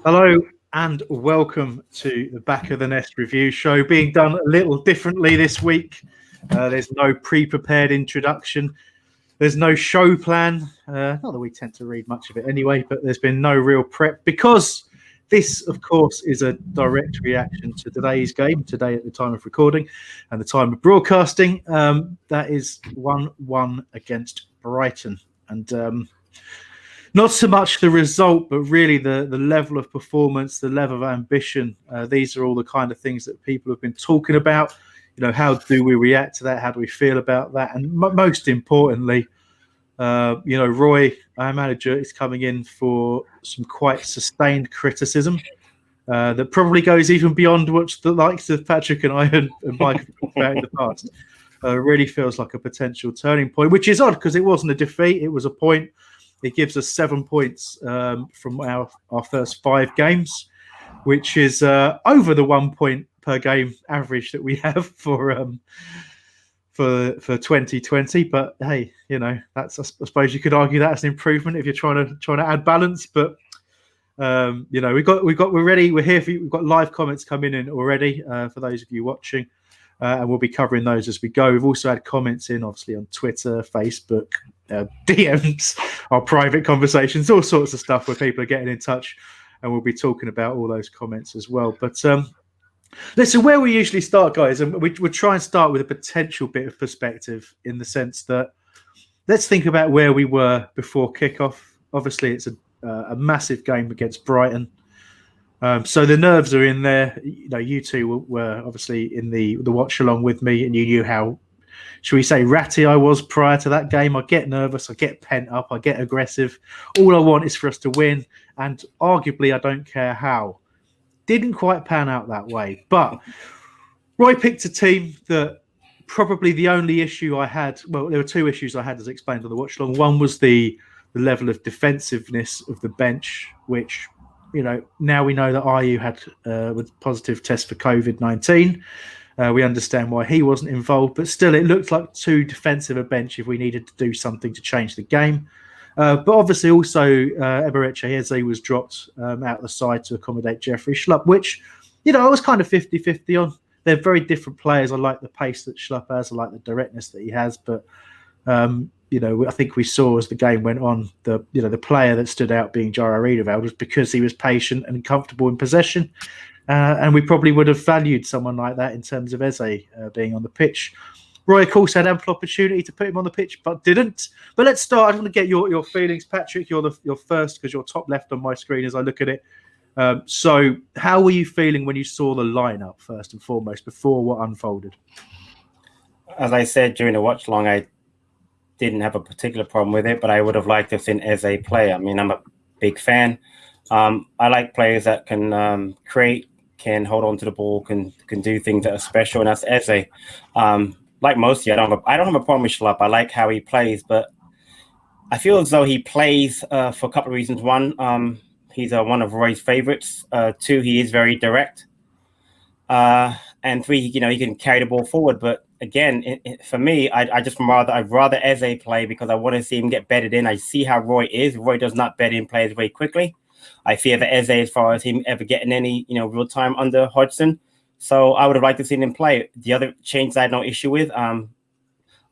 Hello and welcome to the Back of the Nest review show, being done a little differently this week. There's no pre-prepared introduction. There's no show plan. Not that we tend to read much of it anyway, but there's been no real prep because this, of course, is a direct reaction to today's game, today at the time of recording and the time of broadcasting. That is 1-1 against Brighton. And not so much the result, but really the level of performance, the level of ambition. These are all the kind of things that people have been talking about. You know, how do we react to that? How do we feel about that? And most importantly, Roy, our manager, is coming in for some quite sustained criticism that probably goes even beyond what the likes of Patrick and I and Mike have talked about in the past. Really feels like a potential turning point, which is odd because it wasn't a defeat. It was a point. It gives us 7 points from our first 5 games, which is over the 1 point per game average that we have for 2020. But hey, you know, that's, I suppose you could argue that as an improvement if you're trying to add balance. But we're ready. We're here for you. We've got live comments coming in already for those of you watching. And we'll be covering those as we go. We've also had comments in, obviously, on Twitter, Facebook, DMs, our private conversations, all sorts of stuff where people are getting in touch, and we'll be talking about all those comments as well. But listen, where we usually start, guys, and we'll try and start with a potential bit of perspective in the sense that let's think about where we were before kickoff. Obviously, it's a massive game against Brighton. So the nerves are in there. You know, you two were obviously in the watch along with me, and you knew how, should we say, ratty I was prior to that game. I get nervous, I get pent up, I get aggressive. All I want is for us to win, and arguably I don't care how. Didn't quite pan out that way, but Roy picked a team that probably the only issue I had, well, there were 2 issues I had as explained on the watch along. One was the level of defensiveness of the bench, which, you know, now we know that Ayew had a positive test for COVID-19. We understand why he wasn't involved, but still it looked like too defensive a bench if we needed to do something to change the game. But obviously also Eberechi Eze was dropped out the side to accommodate Jeffrey Schlupp, which, you know, I was kind of 50-50 on. They're very different players. I like the pace that Schlupp has. I like the directness that he has. But, I think we saw as the game went on, the player that stood out being Jairo Riedewald was because he was patient and comfortable in possession. And we probably would have valued someone like that in terms of Eze being on the pitch. Roy, of course, had ample opportunity to put him on the pitch, but didn't. But let's start. I want to get your feelings, Patrick. You're first because you're top left on my screen as I look at it. So how were you feeling when you saw the lineup first and foremost before what unfolded? As I said during the watch along, I didn't have a particular problem with it, but I would have liked to have seen Eze play. I mean, I'm a big fan. I like players that can create, can hold on to the ball, can do things that are special, and that's Eze. Like most of you, I don't have a problem with Schlupp. I like how he plays, but I feel as though he plays for a couple of reasons. One, he's one of Roy's favorites. 2, he is very direct. And 3, he can carry the ball forward. But again, for me, I'd rather Eze play because I want to see him get bedded in. I see how Roy is. Roy does not bed in players very quickly. I fear that Eze, as far as him ever getting any, real time under Hodgson. So I would have liked to see him play. The other change I had no issue with. I'm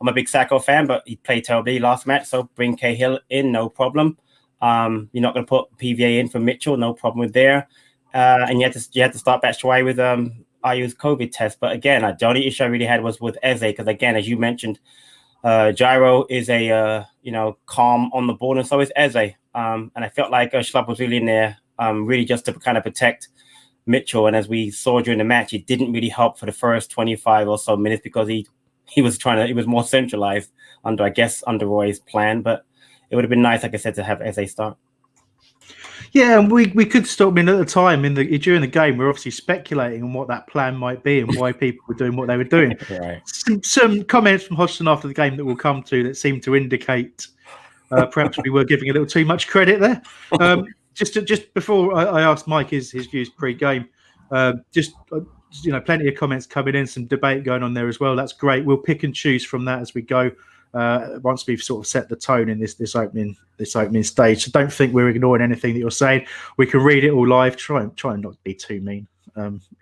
a big Sacco fan, but he played terribly last match. So bring Cahill in, no problem. You're not going to put PVA in for Mitchell, no problem with there. And you had to start Batshuayi with Ayew's COVID test. But again, the only issue I really had was with Eze because, again, as you mentioned, Jairo is a calm on the ball, and so is Eze. And I felt like Schlupp was really in there, really just to kind of protect Mitchell. And as we saw during the match, it didn't really help for the first 25 or so minutes because he was more centralized under Roy's plan. But it would have been nice, like I said, to have Eze start. Yeah, and we could stop. I mean, at the time during the game, we're obviously speculating on what that plan might be and why people were doing what they were doing. Right. Some comments from Hodgson after the game that we'll come to that seemed to indicate perhaps we were giving a little too much credit there. Just before I asked Mike his views pre-game, plenty of comments coming in, some debate going on there as well. That's great. We'll pick and choose from that as we go. once we've sort of set the tone in this opening stage. So don't think we're ignoring anything that you're saying. We can read it all live. Try and not be too mean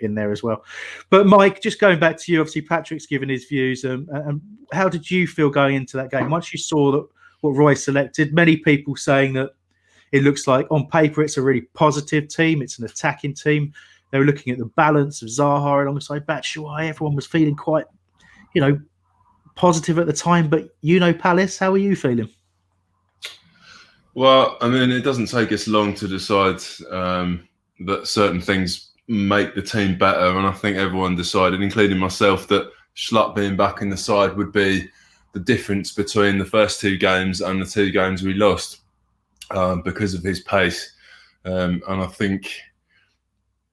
in there as well. But Mike, just going back to you, obviously Patrick's given his views. And how did you feel going into that game once you saw that what Roy selected? Many people saying that it looks like on paper it's a really positive team. It's an attacking team. They were looking at the balance of Zaha alongside Batshuayi. Everyone was feeling quite, positive at the time. But Palace, how are you feeling? Well, I mean, it doesn't take us long to decide that certain things make the team better. And I think everyone decided, including myself, that Schlupp being back in the side would be the difference between the first 2 games and the 2 games we lost because of his pace. And I think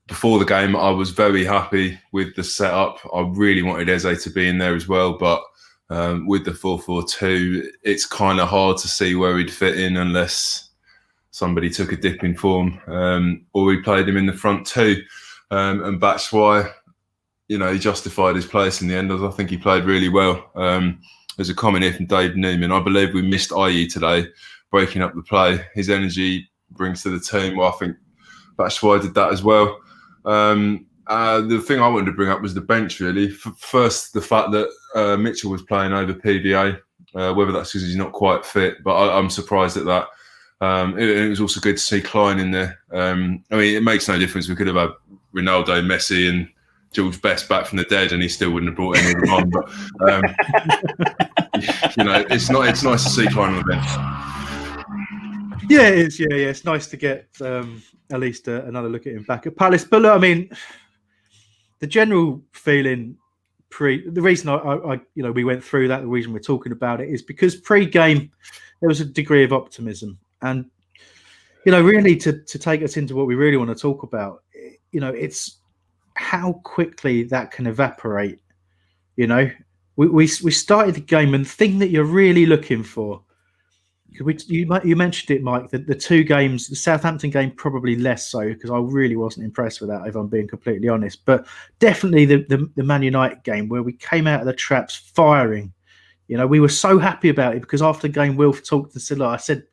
before the game, I was very happy with the setup. I really wanted Eze to be in there as well, but with the 4-4-2, it's kind of hard to see where he'd fit in unless somebody took a dip in form, or we played him in the front 2. And that's why, he justified his place in the end. I think he played really well. There's a comment here from Dave Newman. I believe we missed Ayew today, breaking up the play. His energy brings to the team. Well, I think that's why I did that as well. The thing I wanted to bring up was the bench, really. First, the fact that Mitchell was playing over PVA, whether that's because he's not quite fit, but I'm surprised at that. It was also good to see Klein in there. I mean, it makes no difference. We could have had Ronaldo, Messi and George Best back from the dead and he still wouldn't have brought any of them on. But, it's nice to see Klein on the bench. Yeah, it is. Yeah, it's nice to get at least another look at him back at Palace. But look, I mean, the general feeling the reason I we went through that, the reason we're talking about it is because pre-game there was a degree of optimism, and really to take us into what we really want to talk about, it's how quickly that can evaporate. We started the game, and the thing that you're really looking for. You mentioned it, Mike, that the 2 games, the Southampton game probably less so, because I really wasn't impressed with that, if I'm being completely honest. But definitely the Man United game, where we came out of the traps firing. We were so happy about it because after the game, Wilf talked to Silla. I said,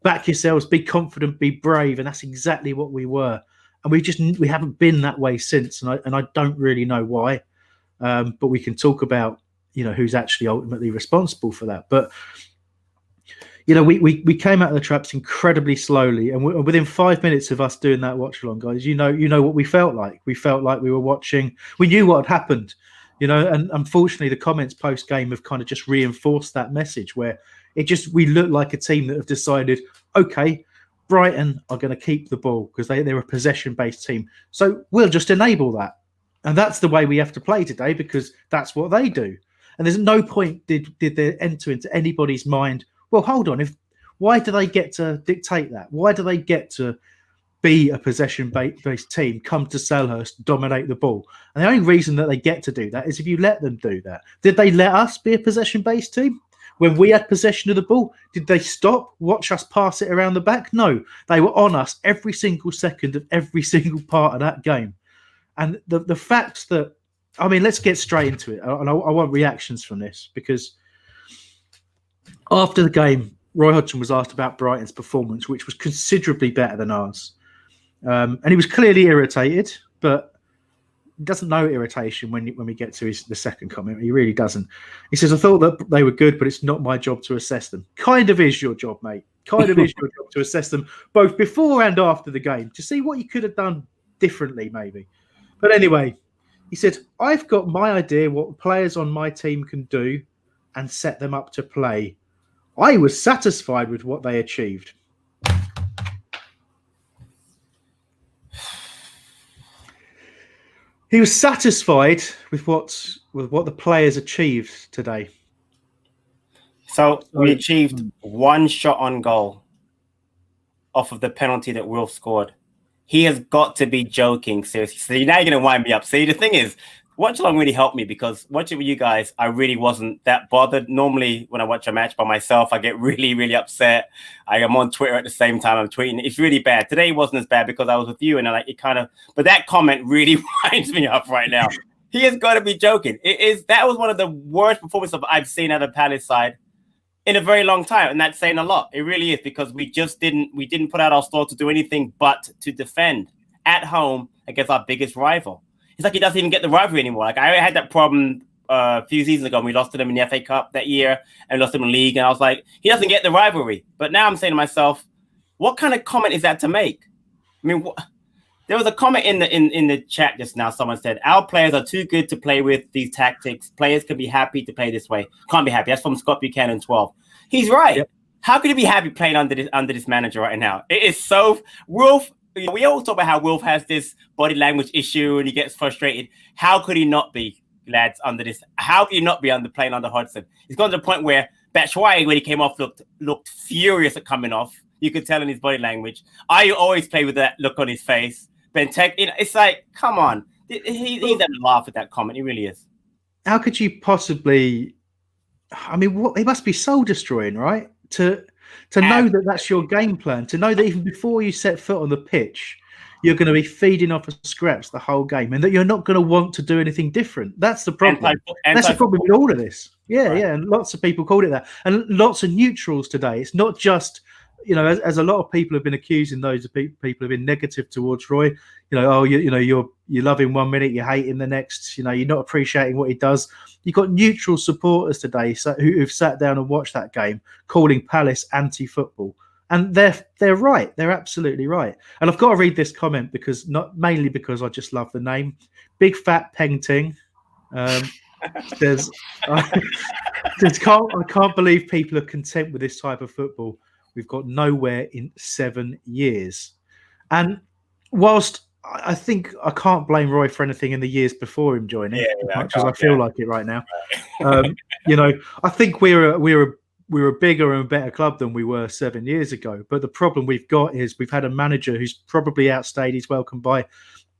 back yourselves, be confident, be brave. And that's exactly what we were. And we haven't been that way since. And I don't really know why. But we can talk about, who's actually ultimately responsible for that. But we came out of the traps incredibly slowly, and within 5 minutes of us doing that watch along, guys, you know what we felt like. We felt like we were watching. We knew what had happened, and unfortunately, the comments post game have kind of just reinforced that message, where we look like a team that have decided, okay, Brighton are going to keep the ball because they're a possession based team, so we'll just enable that, and that's the way we have to play today because that's what they do. And there's no point did they enter into anybody's mind. Well, hold on. Why do they get to dictate that? Why do they get to be a possession-based team, come to Selhurst, dominate the ball? And the only reason that they get to do that is if you let them do that. Did they let us be a possession-based team? When we had possession of the ball, did they stop, watch us pass it around the back? No. They were on us every single second of every single part of that game. And the fact that, I mean, let's get straight into it. And I want reactions from this because after the game, Roy Hodgson was asked about Brighton's performance, which was considerably better than ours. And he was clearly irritated, but he doesn't know irritation when we get to the second comment. He really doesn't. He says, I thought that they were good, but it's not my job to assess them. Kind of is your job, mate. Kind of is your job to assess them both before and after the game to see what you could have done differently, maybe. But anyway, he said, I've got my idea what players on my team can do and set them up to play. I was satisfied with what they achieved. He was satisfied with what the players achieved today. So we achieved 1 shot on goal off of the penalty that Will scored. He has got to be joking, seriously. So now you're going to wind me up. See, the thing is, watch along really helped me because watching with you guys, I really wasn't that bothered. Normally, when I watch a match by myself, I get really, really upset. I am on Twitter at the same time I'm tweeting. It's really bad. Today it wasn't as bad because I was with you, and but that comment really winds me up right now. He has got to be joking. That was one of the worst performances I've seen out of Palace side in a very long time, and that's saying a lot. It really is, because we didn't put out our store to do anything but to defend at home against our biggest rival. It's like he doesn't even get the rivalry anymore. Like, I had that problem a few seasons ago when we lost to them in the FA Cup that year and lost them in the league, and I was like, he doesn't get the rivalry. But now I'm saying to myself, what kind of comment is that to make? I mean, there was a comment in the chat just now. Someone said, our players are too good to play with these tactics. Players can be happy to play this way. Can't be happy. That's from Scott Buchanan 12. He's right. Yep. How could he be happy playing under this manager right now? It is so... Wolf, we always talk about how Wolf has this body language issue and he gets frustrated. How could he not be, lads, under this? How could he not be playing under Hodgson? It's gone to the point where Batshuayi, when he came off, looked furious at coming off. You could tell in his body language. I always play with that look on his face. Benteke, it's like, come on. He's having a laugh at that comment. He really is. How could you possibly... I mean, it must be soul-destroying, right? To know that that's your game plan, to know that even before you set foot on the pitch, you're going to be feeding off of scraps the whole game, and that you're not going to want to do anything different. That's the problem. That's the problem with all of this. Yeah, right. Yeah, and lots of people called it that, and lots of neutrals today. It's not just... as a lot of people have been accusing those people have been negative towards Roy. You love him 1 minute, you hate him the next. You're not appreciating what he does. You've got neutral supporters today who've sat down and watched that game, calling Palace anti-football, and they're right. They're absolutely right. And I've got to read this comment mainly because I just love the name. Big Fat Peng Ting says, I can't believe people are content with this type of football. We've got nowhere in 7 years. And whilst I think I can't blame Roy for anything in the years before him joining, as much as I feel like it right now, I think we're a bigger and better club than we were 7 years ago. But the problem we've got is we've had a manager who's probably outstayed his welcome by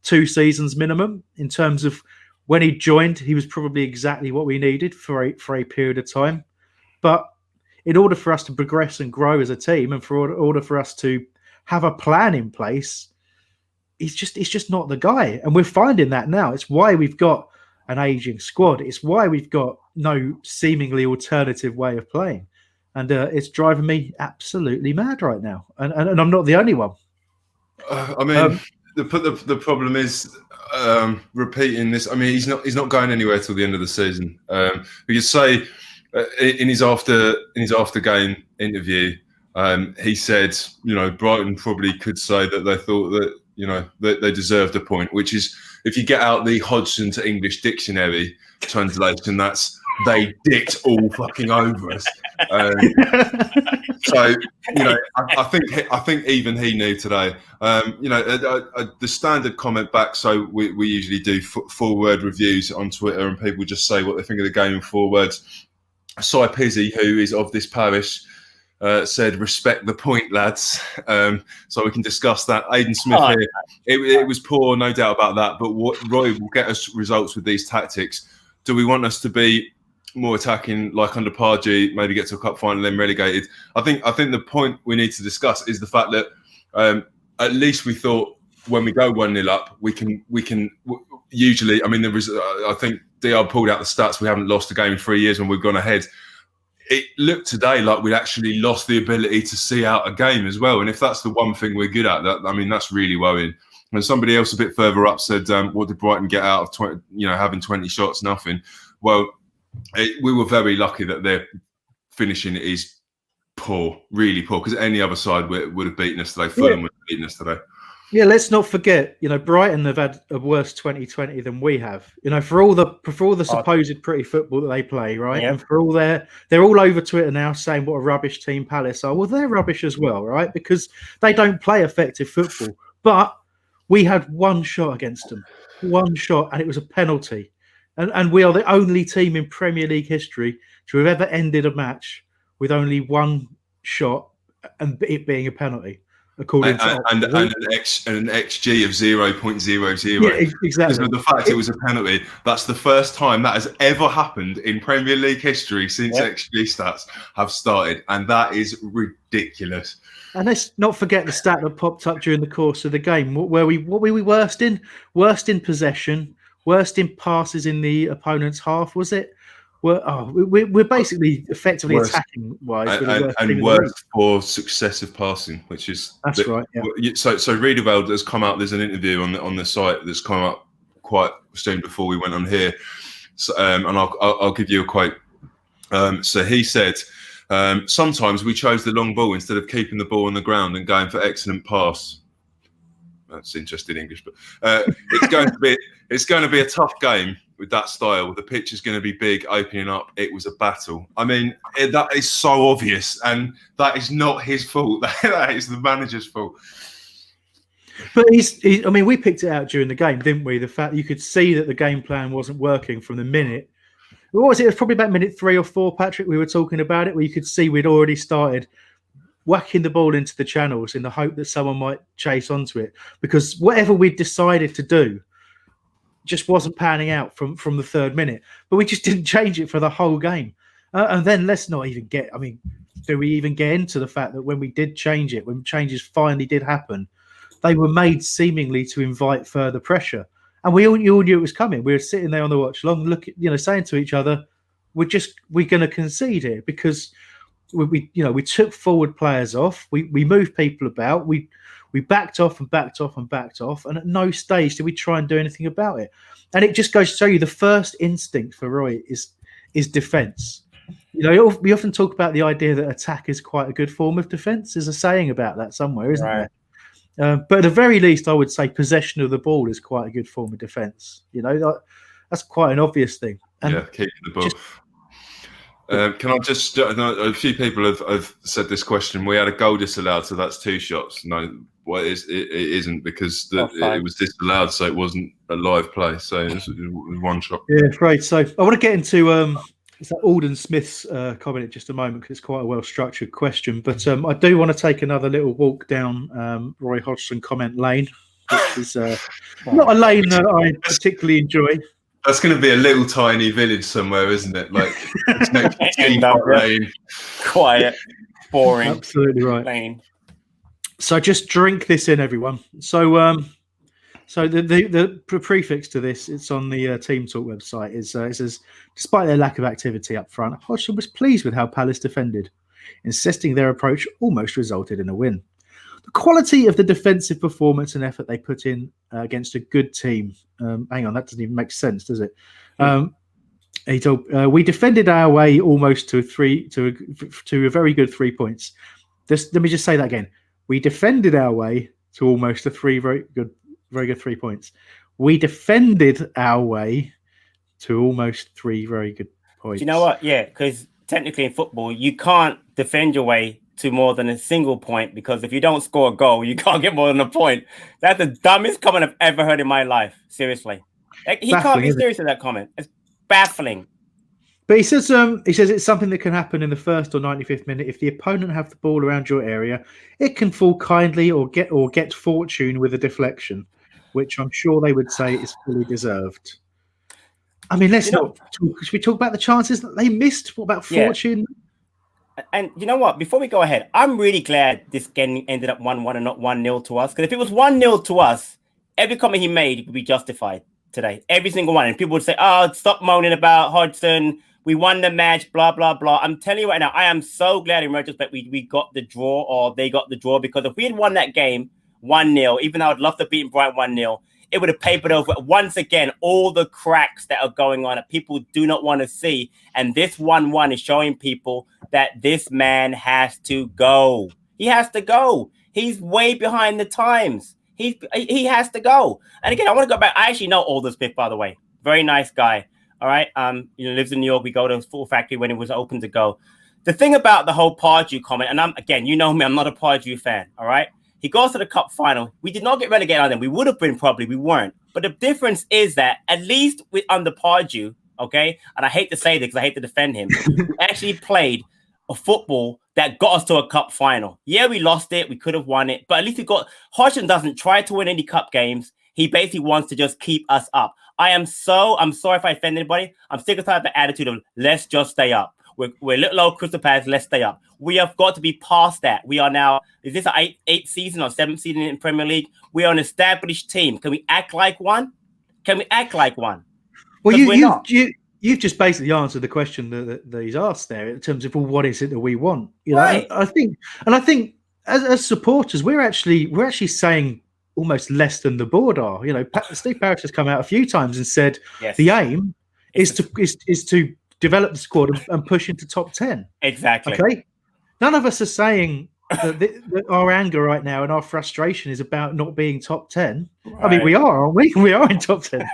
2 seasons minimum. In terms of when he joined, he was probably exactly what we needed for a period of time. But in order for us to progress and grow as a team, and for order for us to have a plan in place, he's just not the guy. And we're finding that now. It's why we've got an aging squad. It's why we've got no seemingly alternative way of playing. And it's driving me absolutely mad right now. And I'm not the only one. The problem is repeating this. I mean, he's not going anywhere till the end of the season. We could say... in his after game interview, he said, Brighton probably could say that they thought that, that they deserved a point, which is, if you get out the Hodgson to English dictionary translation, that's they dicked all fucking over us. So, I think even he knew today. The standard comment back. So we usually do 4-word reviews on Twitter, and people just say what they think of the game in 4 words. Cy Pizzi, who is of this parish, said, "Respect the point, lads." So we can discuss that. Aidan Smith here. It was poor, no doubt about that. But what Roy will get us results with these tactics. Do we want us to be more attacking, like under Pardew, maybe get to a cup final, then relegated? I think the point we need to discuss is the fact that at least we thought when we go 1-0 up, we can usually. I mean, there was. I think DR pulled out the stats. We haven't lost a game in 3 years when we've gone ahead. It looked today like we'd actually lost the ability to see out a game as well. And if that's the one thing we're good at, that's really worrying. And somebody else a bit further up said, "What did Brighton get out of 20, having 20 shots? Nothing." Well, we were very lucky that their finishing is poor, really poor. Because any other side would have beaten us today. Fulham would have beaten us today. Yeah, let's not forget, Brighton have had a worse 2020 than we have. For all the supposed pretty football that they play, right? Yeah. And for all they're all over Twitter now saying what a rubbish team Palace are. Well, they're rubbish as well, right? Because they don't play effective football. But we had 1 shot against them, 1 shot, and it was a penalty. And we are the only team in Premier League history to have ever ended a match with only 1 shot and it being a penalty. According to an XG of 0.00. Yeah, exactly. Because of the fact it was a penalty. That's the first time that has ever happened in Premier League history since XG stats have started, and that is ridiculous. And let's not forget the stat that popped up during the course of the game. What were we worst in? Worst in possession, worst in passes in the opponent's half, was it? we're basically effectively Worse. attacking wise. We're the worst team in and the worse league. for successive passing, which is That's right. Yeah. So Riedewald has come out. There's an interview on the site that's come up quite soon before we went on here, so, and I'll give you a quote. So he said, sometimes we chose the long ball instead of keeping the ball on the ground and going for excellent pass. That's interesting English, but it's going to be a tough game with that style. The pitch is going to be big, opening up. It was a battle. I mean, that is so obvious, and that is not his fault. That is the manager's fault. But I mean, we picked it out during the game, didn't we? The fact you could see that the game plan wasn't working from the minute. What was it? It was probably about minute 3 or 4, Patrick. We were talking about it, where you could see we'd already started whacking the ball into the channels in the hope that someone might chase onto it, because whatever we'd decided to do just wasn't panning out from the 3rd minute. But we just didn't change it for the whole game. And then let's not even get. I mean, do we even get into the fact that when we did change it, when changes finally did happen, they were made seemingly to invite further pressure, and we all knew it was coming. We were sitting there on the watch long, saying to each other, "We're going to concede here," because we took forward players off, we moved people about, we backed off and backed off and backed off, and at no stage did we try and do anything about it. And it just goes to show you the first instinct for Roy is defence. We often talk about the idea that attack is quite a good form of defence. There's a saying about that somewhere, isn't there? But at the very least, I would say possession of the ball is quite a good form of defence. That's quite an obvious thing. And keeping the ball. Can I just? A few people have said this question. We had a goal disallowed, so that's 2 shots. No, well, it isn't, because it was disallowed, so it wasn't a live play. So it was 1 shot. Yeah, right. So I want to get into it's that Alden Smith's comment in just a moment, because it's quite a well-structured question. But I do want to take another little walk down Roy Hodgson comment lane, which is not a lane that I particularly enjoy. That's going to be a little tiny village somewhere, isn't it? Like lane. Quiet, boring. Absolutely right. Lane. So just drink this in, everyone. So the prefix to this, it's on the Team Talk website, it says, despite their lack of activity up front, Hodgson was pleased with how Palace defended, insisting their approach almost resulted in a win. The quality of the defensive performance and effort they put in against a good team. Hang on, that doesn't even make sense, does it? He told, we defended our way almost to a very good 3 points. Let me just say that again. We defended our way to almost a very good 3 points. We defended our way to almost 3 very good points. Do you know what? Yeah, because technically in football, you can't defend your way to more than a single point, because if you don't score a goal, you can't get more than a point. That's the dumbest comment I've ever heard in my life. Seriously. He can't be serious with that comment. It's baffling. But he says it's something that can happen in the 1st or 95th minute. If the opponent have the ball around your area, it can fall kindly or get fortune with a deflection, which I'm sure they would say is fully deserved. I mean, should we talk about the chances that they missed? What about fortune? Yeah. And you know what? Before we go ahead, I'm really glad this game ended up 1-1 and not 1-0 to us. Because if it was 1-0 to us, every comment he made would be justified today. Every single one. And people would say, oh, stop moaning about Hodgson. We won the match, blah, blah, blah. I'm telling you right now, I am so glad in retrospect we got the draw, or they got the draw, because if we had won that game 1-0, even though I'd love to beat Brighton 1-0, it would have papered over once again all the cracks that are going on that people do not want to see. And this 1-1 is showing people that this man has to go. He has to go. He's way behind the times. He has to go. And again, I want to go back. I actually know Alden Smith, by the way. Very nice guy. All right. Lives in New York. We go to his full factory when it was open to go. The thing about the whole Pardew comment, and you know me, I'm not a Pardew fan. All right. He goes to the cup final. We did not get relegated on them. We would have been, probably. We weren't. But the difference is that at least under Pardew, okay, and I hate to say this because I hate to defend him, we actually played a football that got us to a cup final. Yeah, we lost it. We could have won it. But at least Hodgson doesn't try to win any cup games. He basically wants to just keep us up. I'm sorry if I offend anybody. I'm sick of the attitude of let's just stay up. We're a little old Crystal Palace. Let's stay up. We have got to be past that. We are now, is this an 8th season or 7th season in Premier League? We are an established team. Can we act like one? Well, you've just basically answered the question that he's asked there in terms of, well, what is it that we want? You know, Right. I think as supporters, we're actually saying almost less than the board are. You know, Steve Parish has come out a few times and said the aim is to develop the squad and push into top 10. Exactly. Okay. None of us are saying that our anger right now and our frustration is about not being top 10. Right. I mean, we are, aren't we? We are in top 10.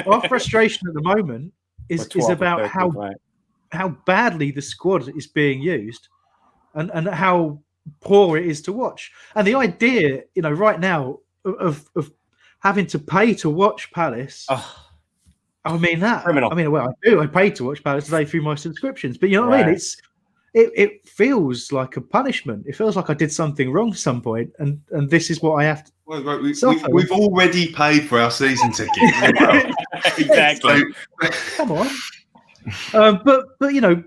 Our frustration at the moment is about how badly the squad is being used and how poor it is to watch. And the idea, you know, right now of having to pay to watch Palace. I mean that. Criminal. I mean, well, I do. I pay to watch Palace today through my subscriptions, but you know what I mean? It feels like a punishment. It feels like I did something wrong at some point, and this is what I have to. Well, we've already paid for our season ticket. Exactly. Come on. But you know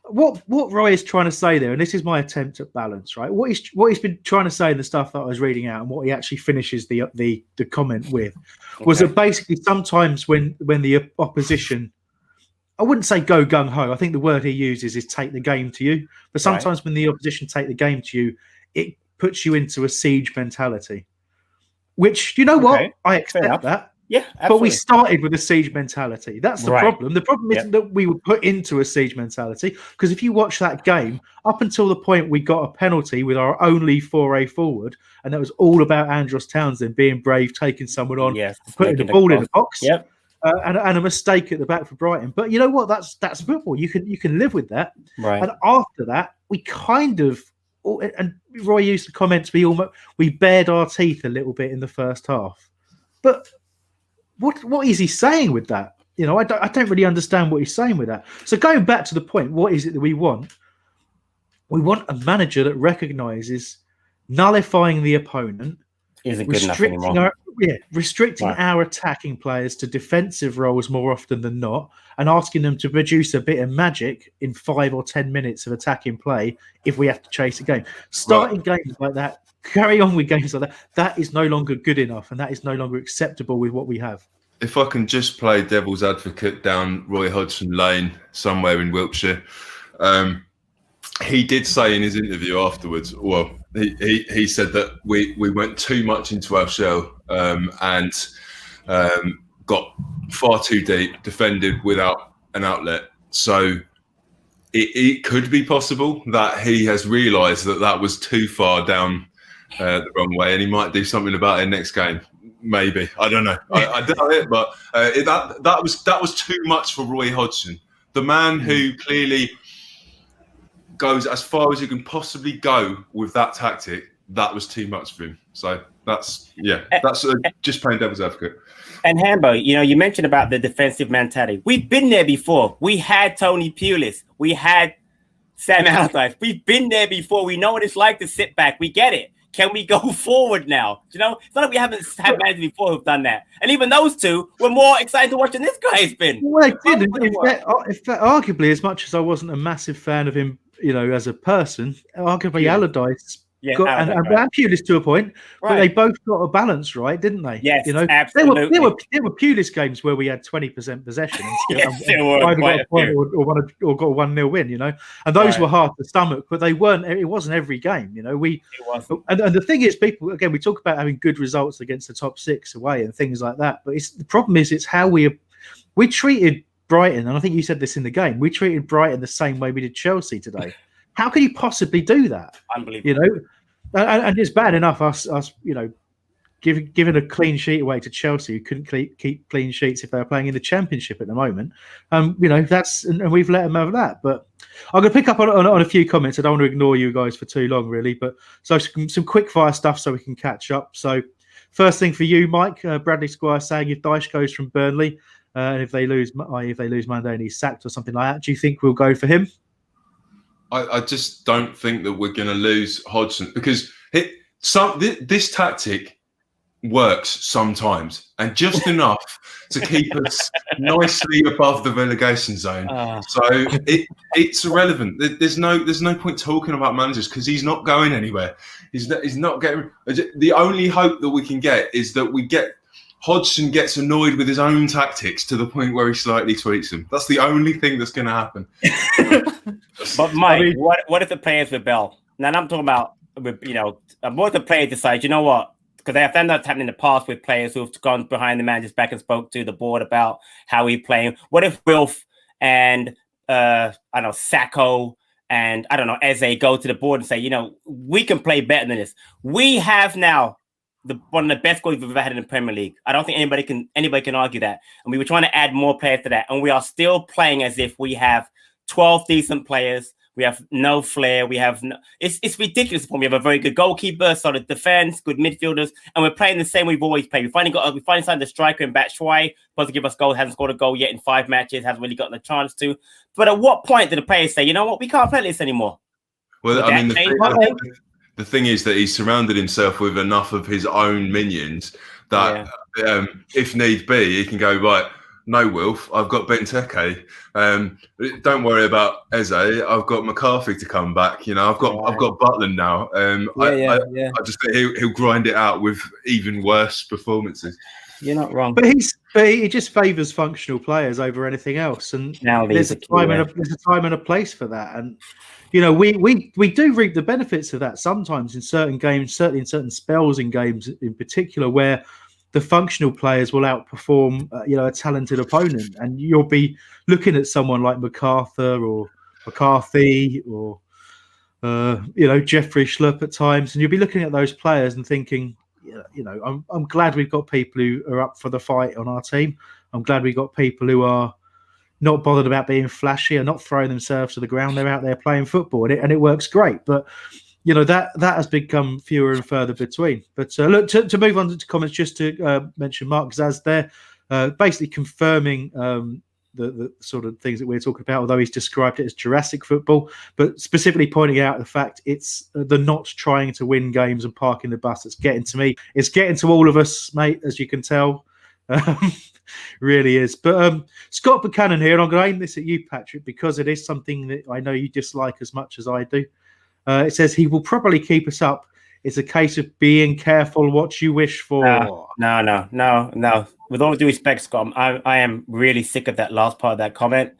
what Roy is trying to say there, and this is my attempt at balance, right? What he's been trying to say in the stuff that I was reading out, and what he actually finishes the comment with, was that basically sometimes when the opposition, I wouldn't say go gung ho. I think the word he uses is take the game to you. But sometimes when the opposition take the game to you, it puts you into a siege mentality. Which, you know what? I accept that. Yeah, absolutely. But we started with a siege mentality. That's the problem. The problem isn't that we were put into a siege mentality, because if you watch that game, up until the point we got a penalty with our only foray forward, and that was all about Andros Townsend being brave, taking someone on, putting the ball in the box. Yep. And a mistake at the back for Brighton. But you know what? That's football. You can live with that. Right. And after that, we kind of, and Roy used the comments, we bared our teeth a little bit in the first half. But what is he saying with that? You know, I don't really understand what he's saying with that. So going back to the point, what is it that we want? We want a manager that recognises nullifying the opponent, isn't good enough anymore. Restricting our attacking players to defensive roles more often than not, and asking them to produce a bit of magic in 5 or 10 minutes of attacking play if we have to chase a game. Starting games like that, carry on with games like that, that is no longer good enough, and that is no longer acceptable with what we have. If I can just play devil's advocate down Roy Hodgson Lane somewhere in Wiltshire, he did say in his interview afterwards, well, he said that we went too much into our shell and got far too deep, defended without an outlet. So it could be possible that he has realised that was too far down the wrong way, and he might do something about it next game. Maybe, I don't know. I doubt it, but that was too much for Roy Hodgson, the man who clearly goes as far as you can possibly go with that tactic. That was too much for him. So that's just playing devil's advocate. And Hambo, you know, you mentioned about the defensive mentality. We've been there before. We had Tony Pulis. We had Sam Allardyce. We've been there before. We know what it's like to sit back. We get it. Can we go forward now? You know, it's not like we haven't had managers before who've done that. And even those two were more excited to watch than this guy's been. Well, I did. Arguably, as much as I wasn't a massive fan of him, you know, as a person, arguably Allardyce got, and Pulis to a point, but they both got a balance right, didn't they? Yes, you know, absolutely. There were Pulis games where we had 20% possession and either got a point or got a 1-0 win, you know, and those were hard to stomach, but they weren't. It wasn't every game, you know. And the thing is, people again, we talk about having good results against the top 6 away and things like that, but the problem is it's how we treated Brighton, and I think you said this in the game. We treated Brighton the same way we did Chelsea today. How could you possibly do that? Unbelievable. You know, and it's bad enough us you know, giving a clean sheet away to Chelsea, who couldn't keep clean sheets if they were playing in the Championship at the moment. You know, and we've let them have that. But I'm going to pick up on a few comments. I don't want to ignore you guys for too long, really. But so some quick fire stuff so we can catch up. So first thing for you, Mike, Bradley Squire saying if Dyche goes from Burnley. And if they lose Monday and he's sacked or something like that, do you think we'll go for him? I just don't think that we're going to lose Hodgson, because this tactic works sometimes, and just enough to keep us nicely above the relegation zone. So it's irrelevant. There's no point talking about managers, because he's not going anywhere. He's not getting. The only hope that we can get is that we get Hodgson gets annoyed with his own tactics to the point where he slightly tweaks them. That's the only thing that's going to happen. But Mike, what if the players rebel? Now I'm talking about, what if the players decide, you know what? Because they have done that happening in the past with players who've gone behind the manager's back and spoke to the board about how he's playing. What if Wilf and Sacco and Eze go to the board and say, we can play better than this. We have now one of the best goals we've ever had in the Premier League. I don't think anybody can argue that. And we were trying to add more players to that, and we are still playing as if we have 12 decent players. We have no flair. We have no. It's ridiculous. We have a very good goalkeeper, solid defense, good midfielders, and we're playing the same we've always played. We finally signed the striker in Batshuayi, supposed to give us goals. Hasn't scored a goal yet in 5 matches. Hasn't really gotten a chance to. But at what point do the players say, you know what, we can't play this anymore? Well, the thing is that he's surrounded himself with enough of his own minions that if need be, he can go, right, no, Wilf, I've got Benteke. Don't worry about Eze. I've got McCarthy to come back. I've got Butland now. I just think he'll grind it out with even worse performances. You're not wrong. But he just favours functional players over anything else. And now there's a time and a place for that. And we do reap the benefits of that sometimes in certain games, certainly in certain spells in games in particular, where the functional players will outperform, a talented opponent, and you'll be looking at someone like McCarthy or Jeffrey Schlupp at times, and you'll be looking at those players and thinking, I'm glad we've got people who are up for the fight on our team. I'm glad we've got people who are not bothered about being flashy and not throwing themselves to the ground. They're out there playing football, and it works great. But that has become fewer and further between. But look, to move on to comments, just to mention Mark Zaz there, basically confirming the sort of things that we're talking about, although he's described it as Jurassic football, but specifically pointing out the fact it's the not trying to win games and parking the bus that's getting to me. It's getting to all of us, mate, as you can tell. Really is. But Scott Buchanan here, and I'm going to aim this at you, Patrick, because it is something that I know you dislike as much as I do. It says he will probably keep us up. It's a case of being careful what you wish for. No. With all due respect, Scott, I am really sick of that last part of that comment.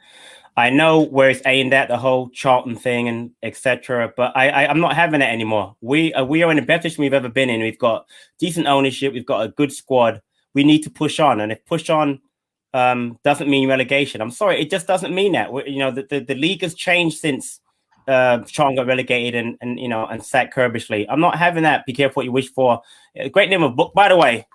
I know where it's aimed at, the whole Charlton thing and etc. But I'm not having it anymore. We are in the best position we've ever been in. We've got decent ownership. We've got a good squad. We need to push on, and if push on doesn't mean relegation, I'm sorry, it just doesn't mean that. The league has changed since Charlton got relegated and sacked Kirbishley. I'm not having that. Be careful what you wish for. A great name of book, by the way.